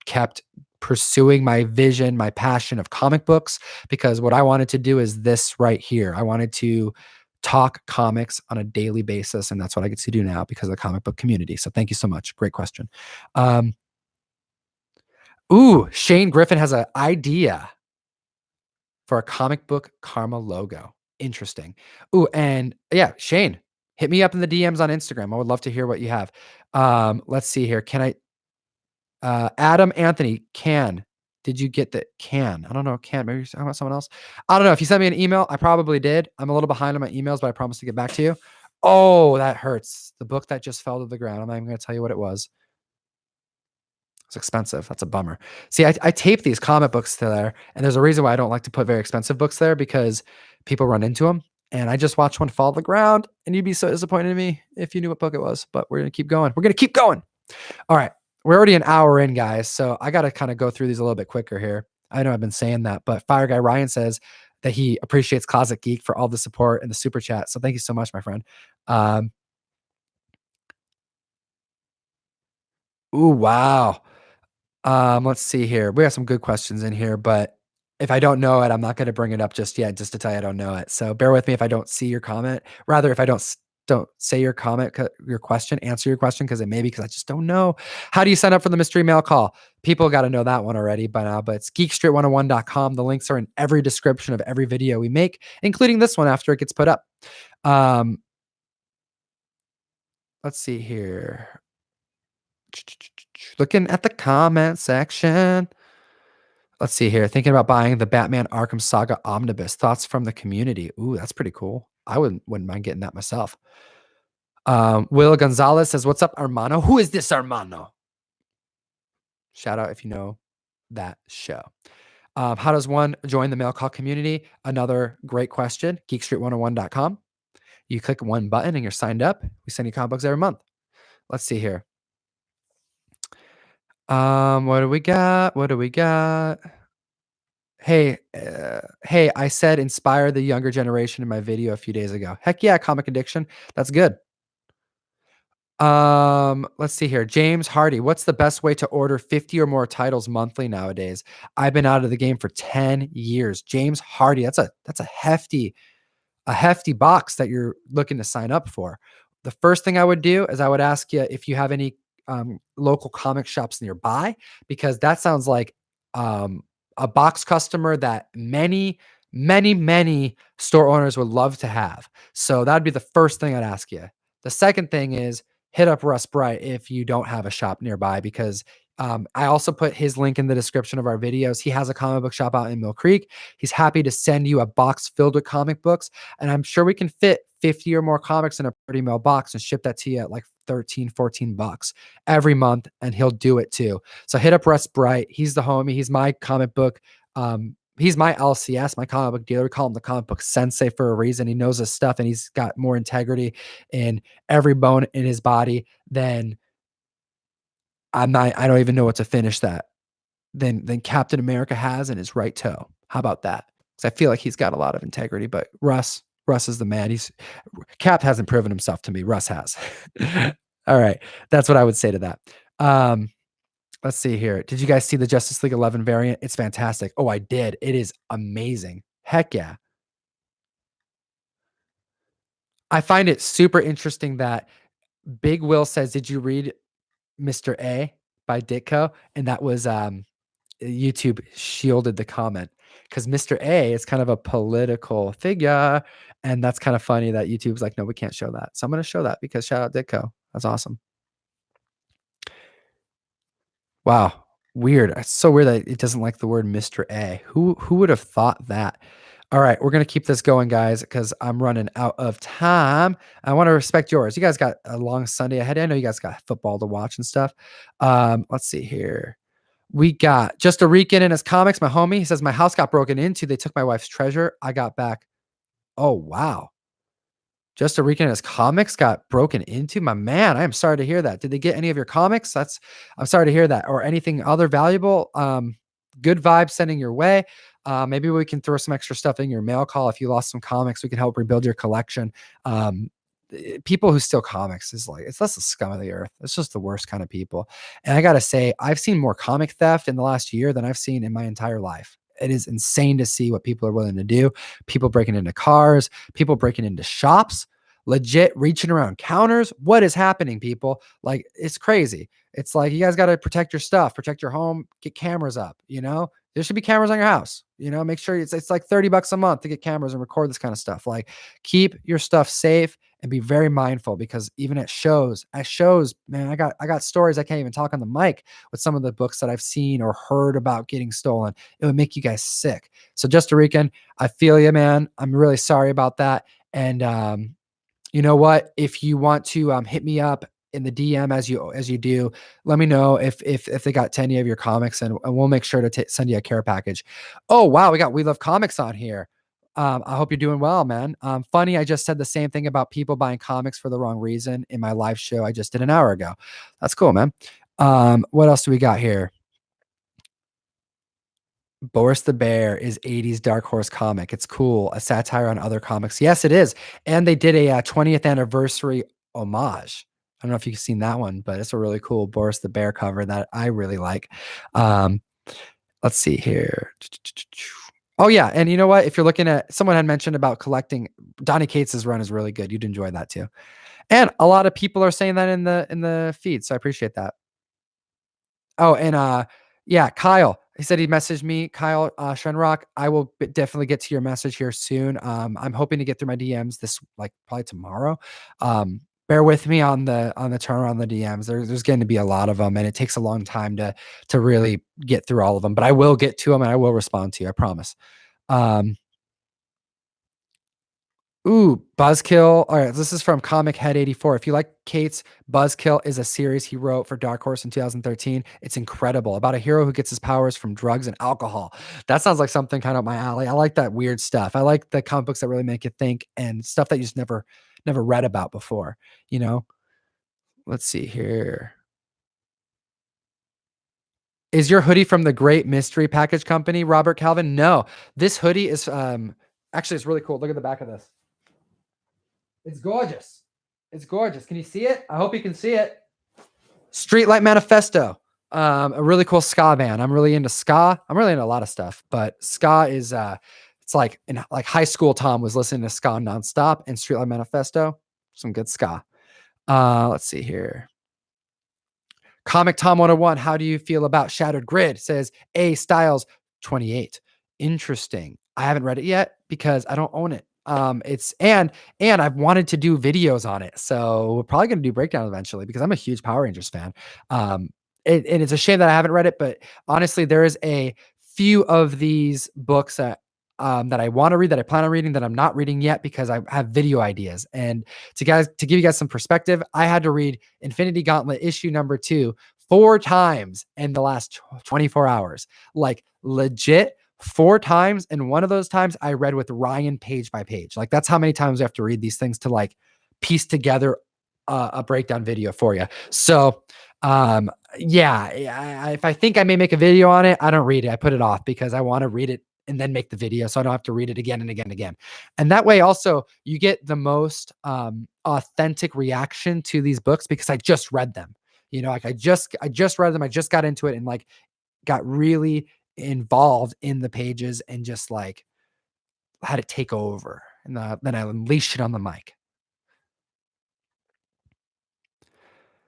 kept pursuing my vision, my passion of comic books, because what I wanted to do is this right here. I wanted to talk comics on a daily basis, and that's what I get to do now because of the comic book community. So thank you so much. Great question. Shane Griffin has an idea for a comic book karma logo. Interesting. And yeah, Shane, hit me up in the DMs on Instagram. I would love to hear what you have. Let's see here. Can I Adam Anthony, did you get the I don't know, maybe you're talking about someone else. I don't know. If you sent me an email, I probably did. I'm a little behind on my emails, but I promise to get back to you. Oh, that hurts. The book that just fell to the ground. I'm not even going to tell you what it was. It's expensive. That's a bummer. See, I tape these comic books to there, and there's a reason why I don't like to put very expensive books there because people run into them. And I just watched one fall to the ground, and you'd be so disappointed in me if you knew what book it was. But we're going to keep going. We're going to keep going. All right. We're already an hour in, guys. So I got to kind of go through these a little bit quicker here. I know I've been saying that, but Fire Guy Ryan says that he appreciates Closet Geek for all the support and the super chat. So thank you so much, my friend. Wow. Let's see here. We have some good questions in here, but if I don't know it, I'm not going to bring it up just yet, just to tell you I don't know it. So bear with me if I don't see your comment. Rather, if I don't say your comment, your question, answer your question, because it may be because I just don't know. How do you sign up for the mystery mail call? People got to know that one already by now, but it's geekstreet101.com. The links are in every description of every video we make, including this one after it gets put up. Let's see here. Looking at the comment section. Let's see here. Thinking about buying the Batman Arkham Saga Omnibus. Thoughts from the community. Ooh, that's pretty cool. I wouldn't mind getting that myself. Will Gonzalez says, "What's up, Armano? Who is this Armano?" Shout out if you know that show. How does one join the mail call community? Another great question. Geekstreet101.com. You click one button and you're signed up. We send you comic books every month. Let's see here. What do we got? What do we got? Hey, I said inspire the younger generation in my video a few days ago. Heck yeah, comic addiction. That's good. Let's see here. James Hardy, what's the best way to order 50 or more titles monthly nowadays? I've been out of the game for 10 years. James Hardy, that's a hefty box that you're looking to sign up for. The first thing I would do is I would ask you if you have any local comic shops nearby, because that sounds like um, a box customer that many store owners would love to have. So that'd be the first thing I'd ask you. The second thing is hit up Russ Bright if you don't have a shop nearby, because I also put his link in the description of our videos. He has a comic book shop out in Mill Creek. He's happy to send you a box filled with comic books, and I'm sure we can fit 50 or more comics in a 30 mil box and ship that to you at like 13, 14 bucks every month, and he'll do it too. So hit up Russ Bright. He's the homie. He's my comic book. He's my LCS, my comic book dealer. We call him the comic book sensei for a reason. He knows his stuff, and he's got more integrity in every bone in his body than I don't even know what to finish that than Captain America has in his right toe. How about that? Because I feel like he's got a lot of integrity, but Russ is the man. Cap hasn't proven himself to me. Russ has. All right. That's what I would say to that. Let's see here. Did you guys see the Justice League 11 variant? It's fantastic. Oh, I did. It is amazing. Heck yeah. I find it super interesting that Big Will says, "Did you read Mr. A by Ditko?" And that was YouTube shielded the comment because Mr. A is kind of a political figure, and that's kind of funny that YouTube's like, "No, we can't show that." So I'm gonna show that because shout out Ditko. That's awesome. Wow. Weird. It's so weird that it doesn't like the word Mr. A. Who would have thought that? All right, we're gonna keep this going, guys, because I'm running out of time. I want to respect yours. You guys got a long Sunday ahead. I know you guys got football to watch and stuff. Let's see here. We got Just a Rican in his comics, my homie. He says, "My house got broken into. They took my wife's treasure. I got back." Oh, wow. Just a Rican in his comics got broken into. My man, I am sorry to hear that. Did they get any of your comics? I'm sorry to hear that. Or anything other valuable. Good vibes sending your way. Maybe we can throw some extra stuff in your mail call. If you lost some comics, we can help rebuild your collection. People who steal comics is like, that's the scum of the earth. It's just the worst kind of people. And I gotta say, I've seen more comic theft in the last year than I've seen in my entire life. It is insane to see what people are willing to do. People breaking into cars, people breaking into shops, legit reaching around counters. What is happening, people? Like, it's crazy. It's like, you guys got to protect your stuff, protect your home, get cameras up, there should be cameras on your house, make sure it's like 30 bucks a month to get cameras and record this kind of stuff. Like, keep your stuff safe and be very mindful, because even at shows, man, I got stories I can't even talk on the mic with some of the books that I've seen or heard about getting stolen. It would make you guys sick. So Just a Rican, I feel you, man. I'm really sorry about that. And you know what? If you want to hit me up in the DM as you do, let me know if they got 10 of your comics, and we'll make sure to send you a care package. Oh wow, We Love Comics on here. I hope you're doing well, man. Funny, I just said the same thing about people buying comics for the wrong reason in my live show I just did an hour ago. That's cool, man. What else do we got here? Boris the Bear is 80s Dark Horse comic. It's cool. A satire on other comics. Yes, it is. And they did a 20th anniversary homage. I don't know if you've seen that one, but it's a really cool Boris the Bear cover that I really like. Um, let's see here. Oh yeah, and you know what? If you're looking at, someone had mentioned about collecting, Donny Cates's run is really good. You'd enjoy that too. And a lot of people are saying that in the feed, so I appreciate that. Oh, and yeah, Kyle. He said he messaged me, Kyle Shenrock. I will definitely get to your message here soon. I'm hoping to get through my DMs this, like, probably tomorrow. bear with me on the turn on the DMs. There's going to be a lot of them, and it takes a long time to really get through all of them. But I will get to them, and I will respond to you. I promise. Um, Ooh, Buzzkill. All right, this is from Comic Head 84. If you like Kate's, Buzzkill is a series he wrote for Dark Horse in 2013. It's incredible about a hero who gets his powers from drugs and alcohol. That sounds like something kind of up my alley. I like that weird stuff. I like the comic books that really make you think and stuff that you just never read about before. You know. Let's see here. Is your hoodie from the Great Mystery Package Company, Robert Calvin? No. This hoodie is actually it's really cool. Look at the back of this. It's gorgeous. It's gorgeous. Can you see it? I hope you can see it. Streetlight Manifesto. A really cool ska band. I'm really into ska. I'm really into a lot of stuff, but ska is it's like in like high school Tom was listening to ska nonstop and Streetlight Manifesto. Some good ska. Let's see here. Comic Tom 101, how do you feel about Shattered Grid? Says A Styles 28. Interesting. I haven't read it yet because I don't own it. It's and I've wanted to do videos on it. So we're probably gonna do breakdown eventually because I'm a huge Power Rangers fan. And it's a shame that I haven't read it, but honestly, there is a few of these books that I want to read that I plan on reading that I'm not reading yet because I have video ideas. And to give you guys some perspective, I had to read Infinity Gauntlet issue number 2 4 times in the last 24 hours. Like legit 4 times. And one of those times I read with Ryan page by page. Like that's how many times we have to read these things to like piece together a breakdown video for you. So, yeah, if I think I may make a video on it, I don't read it. I put it off because I want to read it and then make the video so I don't have to read it again and again and again. And that way also you get the most authentic reaction to these books because I just read them. You know, like I just read them. I just got into it and like got really involved in the pages and just like had it take over. And then I unleashed it on the mic.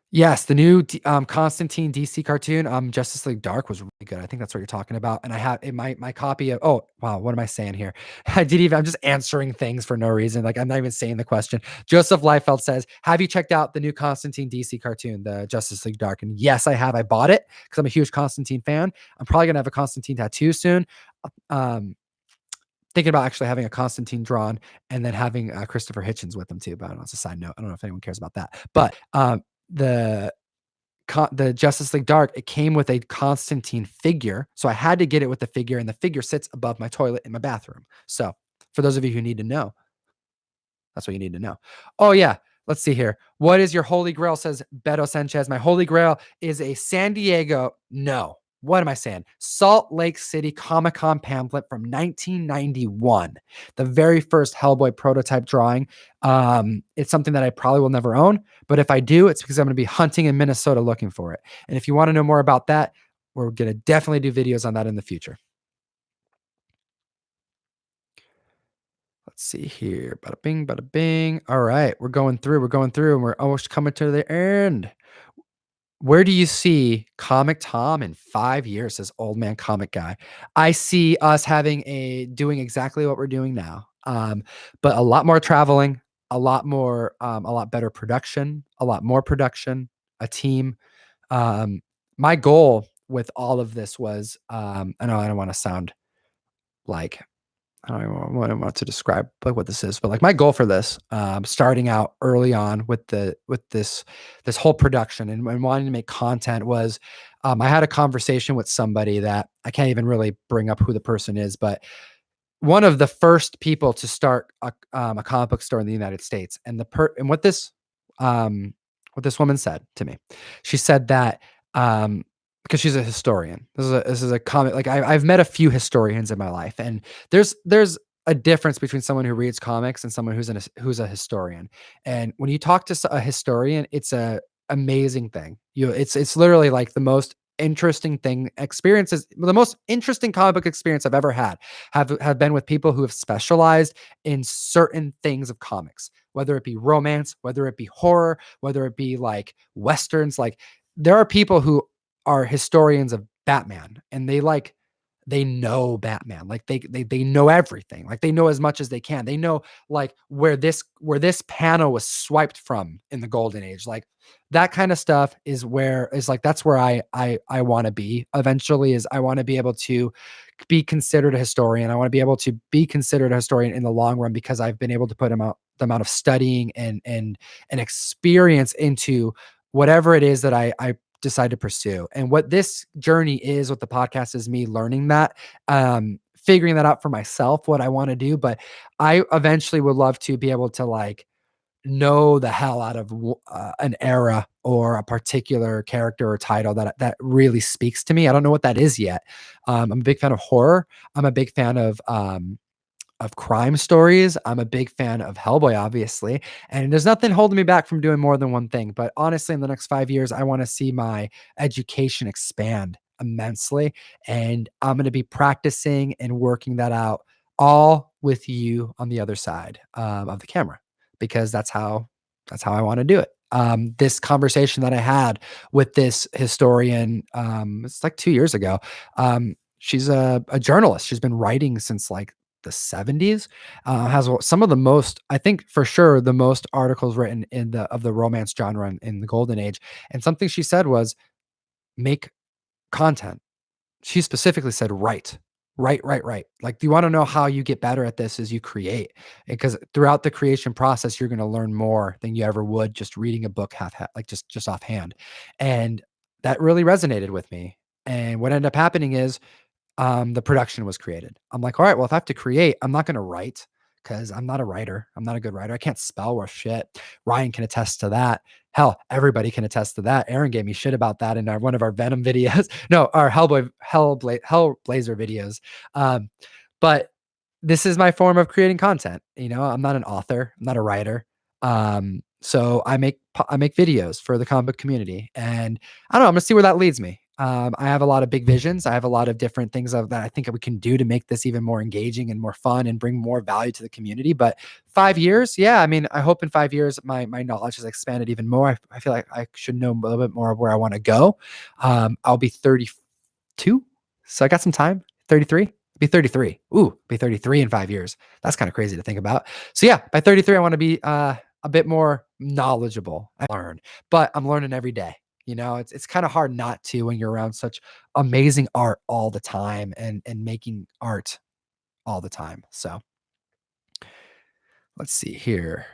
Yes, the new Constantine DC cartoon, Justice League Dark was really good. I think that's what you're talking about. And I have in my copy of oh wow, what am I saying here? I'm just answering things for no reason. Like I'm not even saying the question. Joseph Liefeld says, "Have you checked out the new Constantine DC cartoon, the Justice League Dark?" And yes, I have. I bought it because I'm a huge Constantine fan. I'm probably gonna have a Constantine tattoo soon. Um, Thinking about actually having a Constantine drawn and then having Christopher Hitchens with them too. But I don't know, it's a side note. I don't know if anyone cares about that. But the the Justice League Dark, it came with a Constantine figure, so I had to get it with the figure, and the figure sits above my toilet in my bathroom. So, for those of you who need to know, that's what you need to know. Oh yeah, let's see here. What is your holy grail? Says Beto Sanchez. My holy grail is a San Diego. No, what am I saying? Salt Lake City Comic Con pamphlet from 1991, the very first Hellboy prototype drawing. It's something that I probably will never own, but if I do, it's because I'm going to be hunting in Minnesota looking for it. And if you want to know more about that, we're going to definitely do videos on that in the future. Let's see here. Bada bing, bada bing. All right. We're going through, and we're almost coming to the end. Where do you see Comic Tom in 5 years? Says old man comic guy. I see us doing exactly what we're doing now. But a lot more traveling, a lot better production, a lot more production, a team. Um, my goal with all of this was, I know I don't want to sound like I don't want to describe like what this is, but like my goal for this, starting out early on with this whole production and wanting to make content was, I had a conversation with somebody that I can't even really bring up who the person is, but one of the first people to start a comic book store in the United States, and what this woman said to me, she said that because she's a historian. This is a comment. Like I've met a few historians in my life, and there's a difference between someone who reads comics and someone who's a historian. And when you talk to a historian, it's a amazing thing. It's literally like the most interesting thing experiences the most interesting comic book experience I've ever had have been with people who have specialized in certain things of comics, whether it be romance, whether it be horror, whether it be like westerns. Like there are people who are historians of Batman, and they know Batman. Like they know everything. Like they know as much as they can. They know like where this panel was swiped from in the golden age. Like that kind of stuff is like that's where I want to be eventually. Is I want to be able to be considered a historian. I want to be able to be considered a historian in the long run because I've been able to put the amount of studying and experience into whatever it is that I decide to pursue. And what this journey is, what the podcast is, me learning that, figuring that out for myself, what I want to do. But I eventually would love to be able to like know the hell out of an era or a particular character or title that really speaks to me. I don't know what that is yet. I'm a big fan of horror. I'm a big fan of crime stories. I'm a big fan of Hellboy, obviously, and there's nothing holding me back from doing more than one thing. But honestly, in the next 5 years, I want to see my education expand immensely, and I'm going to be practicing and working that out all with you on the other side of the camera because that's how I want to do it. This conversation that I had with this historian, it's like 2 years ago. She's a journalist. She's been writing since like the 70s, has some of the most, I think for sure, the most articles written in the romance genre in the golden age. And something she said was make content. She specifically said write. Write, write, write. Like, you want to know how you get better at this is you create. Because throughout the creation process, you're going to learn more than you ever would just reading a book like just offhand. And that really resonated with me. And what ended up happening is the production was created. I'm like, all right, well, if I have to create, I'm not going to write because I'm not a writer. I'm not a good writer. I can't spell worth shit. Ryan can attest to that. Hell, everybody can attest to that. Aaron gave me shit about that in one of our Venom videos. No, our Hellblazer videos. But this is my form of creating content. You know, I'm not an author. I'm not a writer. So I make videos for the comic book community, and I don't know. I'm gonna see where that leads me. I have a lot of big visions. I have a lot of different things that I think we can do to make this even more engaging and more fun and bring more value to the community. But 5 years, yeah, I mean, I hope in 5 years my knowledge has expanded even more. I feel like I should know a little bit more of where I want to go. I'll be 32, so I got some time. 33. Be 33. Ooh, be 33 in 5 years. That's kind of crazy to think about. So yeah, by 33, I want to be a bit more knowledgeable. I learn, but I'm learning every day. You know, it's kind of hard not to when you're around such amazing art all the time and making art all the time. So let's see here.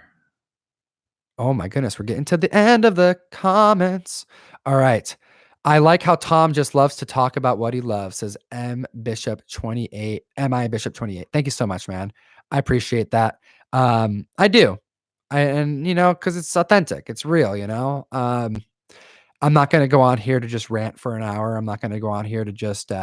Oh my goodness, we're getting to the end of the comments. All right. I like how Tom just loves to talk about what he loves, says M Bishop 28. MI Bishop 28. Thank you so much, man. I appreciate that. I do. And you know, because it's authentic, it's real, you know. I'm not gonna go on here to just rant for an hour. I'm not gonna go on here to just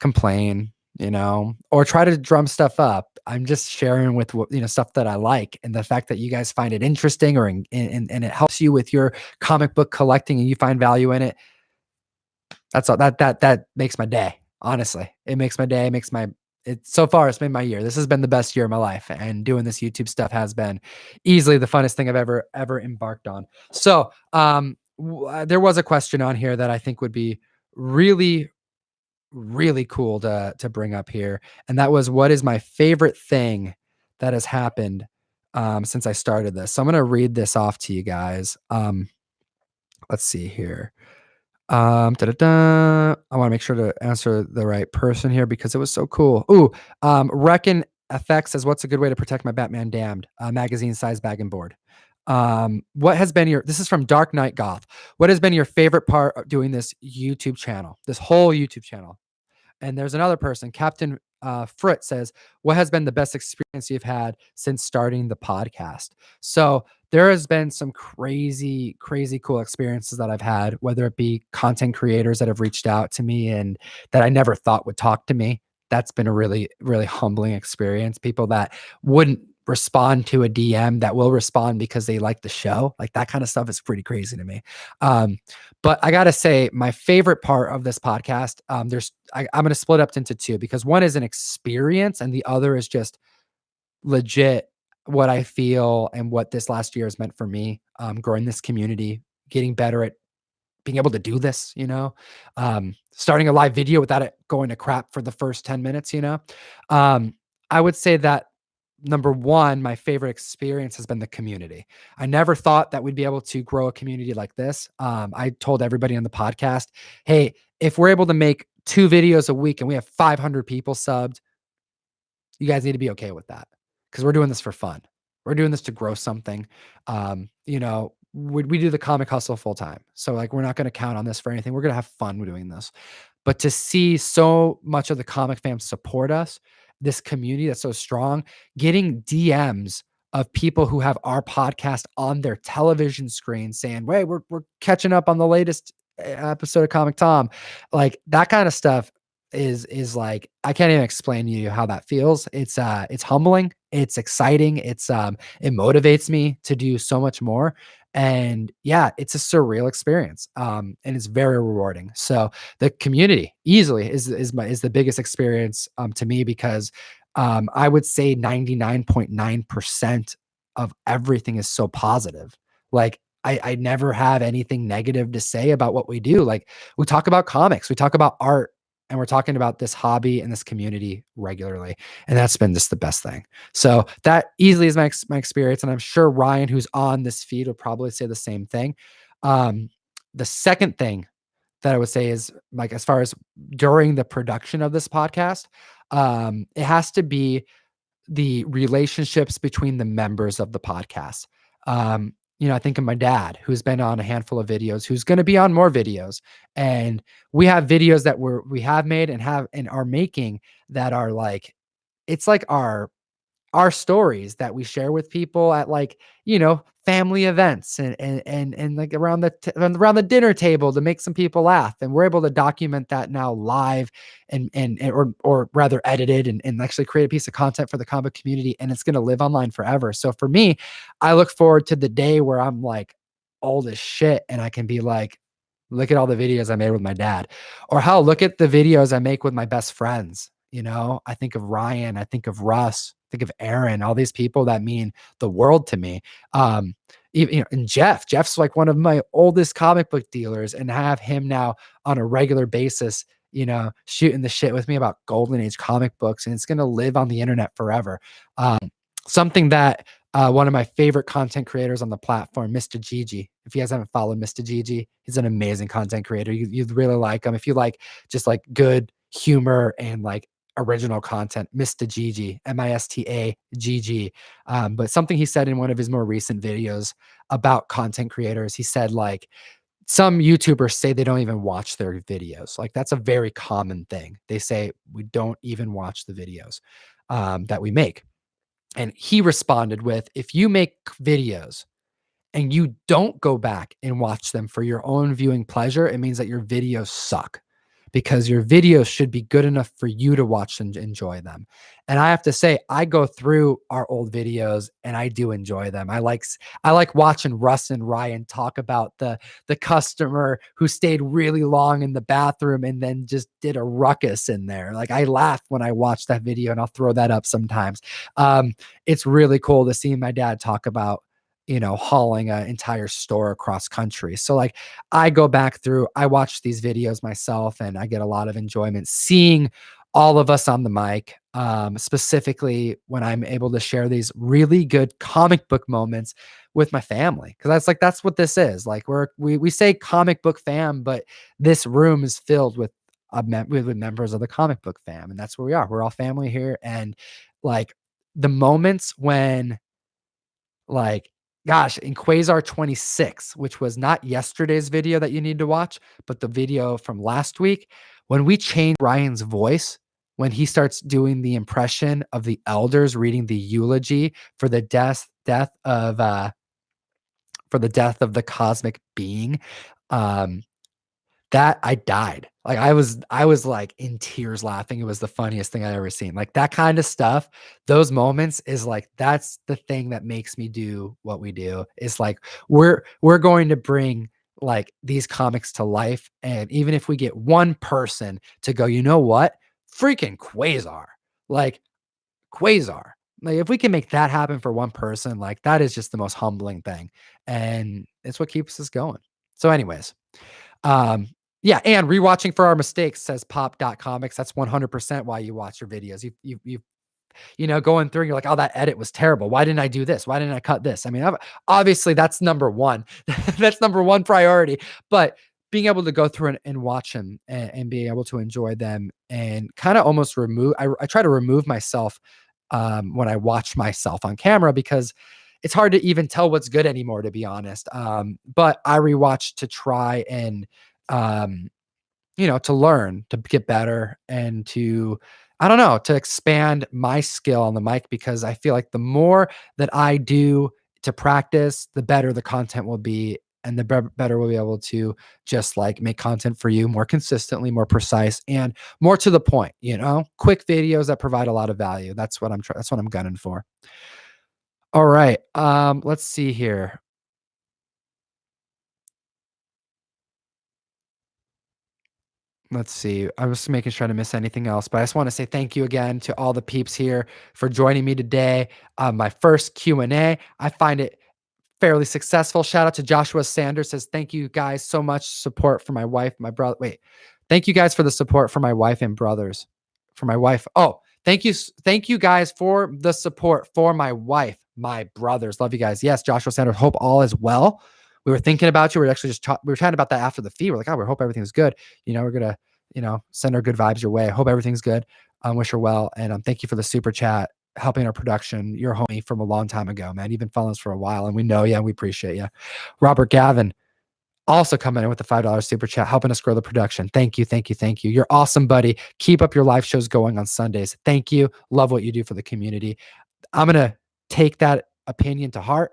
complain, you know, or try to drum stuff up. I'm just sharing with stuff that I like, and the fact that you guys find it interesting and it helps you with your comic book collecting and you find value in it. That's all that makes my day. Honestly, it makes my day. It makes my it so far. It's made my year. This has been the best year of my life, and doing this YouTube stuff has been easily the funnest thing I've ever embarked on. So, there was a question on here that I think would be really really cool to bring up here, and that was what is my favorite thing that has happened since I started this. So I'm gonna read this off to you guys. Let's see here. I want to make sure to answer the right person here because it was so cool. Ooh, Reckon FX says, "What's a good way to protect my Batman Damned magazine size bag and board?" What has been your? This is from Dark Knight Goth. What has been your favorite part of doing this YouTube channel? This whole YouTube channel. And there's another person, Captain Fritz says, "What has been the best experience you've had since starting the podcast?" So there has been some crazy, crazy cool experiences that I've had, whether it be content creators that have reached out to me and that I never thought would talk to me. That's been a really, really humbling experience. People that wouldn't respond to a DM that will respond because they like the show. Like that kind of stuff is pretty crazy to me. But I gotta say, my favorite part of this podcast, I'm gonna split up into two because one is an experience and the other is just legit what I feel and what this last year has meant for me. Growing this community, getting better at being able to do this, starting a live video without it going to crap for the first 10 minutes, Um, I would say that number one, my favorite experience has been the community. I never thought that we'd be able to grow a community like this. I told everybody on the podcast, hey, if we're able to make 2 videos a week and we have 500 people subbed, you guys need to be okay with that because we're doing this for fun. We're doing this to grow something. We do the comic hustle full time. So like, we're not going to count on this for anything. We're going to have fun doing this. But to see so much of the comic fam support us, this community that's so strong, getting DMs of people who have our podcast on their television screen saying, "Wait, we're catching up on the latest episode of Comic Tom," like that kind of stuff is like I can't even explain to you how that feels. It's humbling, it's exciting, it motivates me to do so much more. And yeah, it's a surreal experience. And it's very rewarding. So the community easily is the biggest experience to me because I would say 99.9% of everything is so positive. Like I never have anything negative to say about what we do. Like we talk about comics, we talk about art, and we're talking about this hobby and this community regularly. And that's been just the best thing. So that easily is my experience. And I'm sure Ryan, who's on this feed, will probably say the same thing. Um, the second thing that I would say is like, as far as during the production of this podcast, it has to be the relationships between the members of the podcast. I think of my dad, who's been on a handful of videos, who's going to be on more videos, and we have videos that we have made and are making that are like, it's like our stories that we share with people at like, family events and like around the dinner table to make some people laugh. And we're able to document that now live or rather edited and actually create a piece of content for the comic community. And it's going to live online forever. So for me, I look forward to the day where I'm like old as shit and I can be like, look at all the videos I made with my dad, or hell, look at the videos I make with my best friends. I think of Ryan, I think of Russ, think of Aaron, all these people that mean the world to me. And Jeff's like one of my oldest comic book dealers, and have him now on a regular basis, shooting the shit with me about golden age comic books, and it's going to live on the internet forever. Something that one of my favorite content creators on the platform, Mr. Gigi. If you guys haven't followed Mr. Gigi, he's an amazing content creator. You'd really like him. If you like just like good humor and like original content, Mr. Gigi, Mistagg. But something he said in one of his more recent videos about content creators, he said like, some YouTubers say they don't even watch their videos. Like that's a very common thing. They say we don't even watch the videos that we make. And he responded with, if you make videos and you don't go back and watch them for your own viewing pleasure, it means that your videos suck, because your videos should be good enough for you to watch and enjoy them. And I have to say, I go through our old videos and I do enjoy them. I like watching Russ and Ryan talk about the customer who stayed really long in the bathroom and then just did a ruckus in there. Like I laugh when I watch that video, and I'll throw that up sometimes. It's really cool to see my dad talk about hauling an entire store across country. So like I go back through, I watch these videos myself, and I get a lot of enjoyment seeing all of us on the mic, specifically when I'm able to share these really good comic book moments with my family. Cause that's what this is. Like we say comic book fam, but this room is filled with with members of the comic book fam. And that's where we are. We're all family here. And like the moments when, like, gosh, in Quasar 26, which was not yesterday's video that you need to watch, but the video from last week, when we changed Ryan's voice, when he starts doing the impression of the elders reading the eulogy for the death of the cosmic being, um, that I died. Like I was like in tears laughing. It was the funniest thing I'd ever seen. Like that kind of stuff, those moments is like that's the thing that makes me do what we do. It's like we're going to bring like these comics to life. And even if we get one person to go, you know what? Freaking Quasar. Like Quasar. Like if we can make that happen for one person, like that is just the most humbling thing. And it's what keeps us going. So, anyways, Um, yeah, and rewatching for our mistakes says pop.comics. That's 100% why you watch your videos. Going through, you're like, oh, that edit was terrible. Why didn't I do this? Why didn't I cut this? I mean, obviously that's number one. That's number one priority. But being able to go through and watch them and being able to enjoy them and kind of almost I try to remove myself when I watch myself on camera because it's hard to even tell what's good anymore, to be honest. But I rewatch to try and, um, to learn, to get better and to, I don't know, to expand my skill on the mic because I feel like the more that I do to practice, the better the content will be. And the better we'll be able to just like make content for you more consistently, more precise, and more to the point, quick videos that provide a lot of value. That's what I'm gunning for. All right. Let's see here. Let's see. I was making sure I didn't miss anything else, but I just want to say thank you again to all the peeps here for joining me today. My first Q&A. I find it fairly successful. Shout out to Joshua Sanders says, thank you guys so much support for my wife, my brother. Wait, thank you guys for the support for my wife and brothers. For my wife. Oh, thank you. Thank you guys for the support for my wife, my brothers. Love you guys. Yes, Joshua Sanders. Hope all is well. We were thinking about you. We were actually we were chatting about that after the feed. We're like, oh, we hope everything's good. We're gonna, send our good vibes your way. Hope everything's good. Wish her well. And thank you for the super chat, helping our production. You're a homie from a long time ago, man. You've been following us for a while, and we know you, and we appreciate you. Robert Gavin also coming in with the $5 super chat, helping us grow the production. Thank you, thank you, thank you. You're awesome, buddy. Keep up your live shows going on Sundays. Thank you. Love what you do for the community. I'm gonna take that opinion to heart.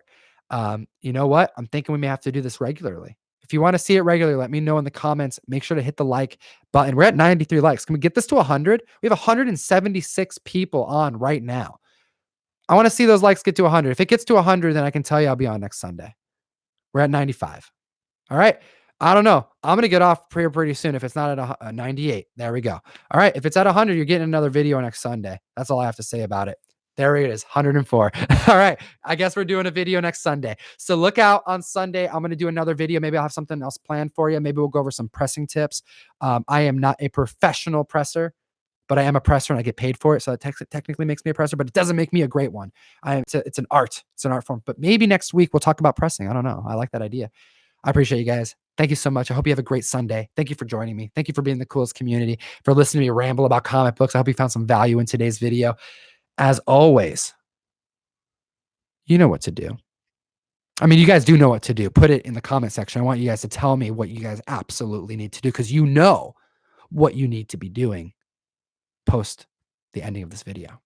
You know what? I'm thinking we may have to do this regularly. If you want to see it regularly, let me know in the comments. Make sure to hit the like button. We're at 93 likes. Can we get this to 100? We have 176 people on right now. I want to see those likes get to 100. If it gets to 100, then I can tell you I'll be on next Sunday. We're at 95. All right. I don't know. I'm going to get off pretty soon if it's not at a 98. There we go. All right. If it's at 100, you're getting another video next Sunday. That's all I have to say about it. There it is, 104. All right. I guess we're doing a video next Sunday. So look out on Sunday. I'm going to do another video. Maybe I'll have something else planned for you. Maybe we'll go over some pressing tips. I am not a professional presser, but I am a presser and I get paid for it. So that technically makes me a presser, but it doesn't make me a great one. It's an art. It's an art form. But maybe next week we'll talk about pressing. I don't know. I like that idea. I appreciate you guys. Thank you so much. I hope you have a great Sunday. Thank you for joining me. Thank you for being the coolest community, for listening to me ramble about comic books. I hope you found some value in today's video. As always, you know what to do. I mean, you guys do know what to do. Put it in the comment section. I want you guys to tell me what you guys absolutely need to do because you know what you need to be doing post the ending of this video.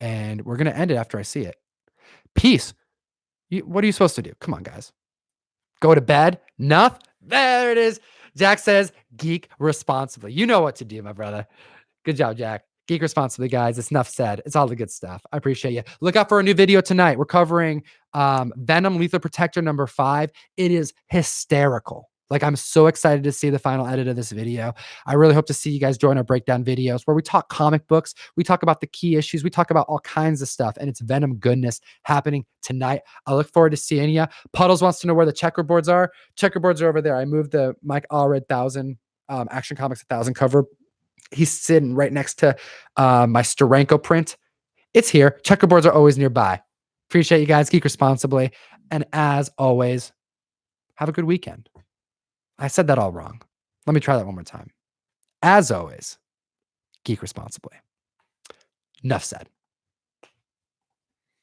And we're going to end it after I see it. Peace. What are you supposed to do? Come on, guys. Go to bed? Nothing. There it is. Jack says, geek responsibly. You know what to do, my brother. Good job, Jack. Geek responsibly, guys. It's enough said. It's all the good stuff. I appreciate you. Look out for a new video tonight. We're covering Venom Lethal Protector number 5. It is hysterical. Like, I'm so excited to see the final edit of this video. I really hope to see you guys join our breakdown videos where we talk comic books. We talk about the key issues. We talk about all kinds of stuff. And it's Venom goodness happening tonight. I look forward to seeing you. Puddles wants to know where the checkerboards are. Checkerboards are over there. I moved the Mike Allred 1000 Action Comics 1000 cover. He's sitting right next to my Steranko print. It's here. Checkerboards are always nearby. Appreciate you guys. Geek responsibly. And as always, have a good weekend. I said that all wrong. Let me try that one more time. As always, geek responsibly. Enough said.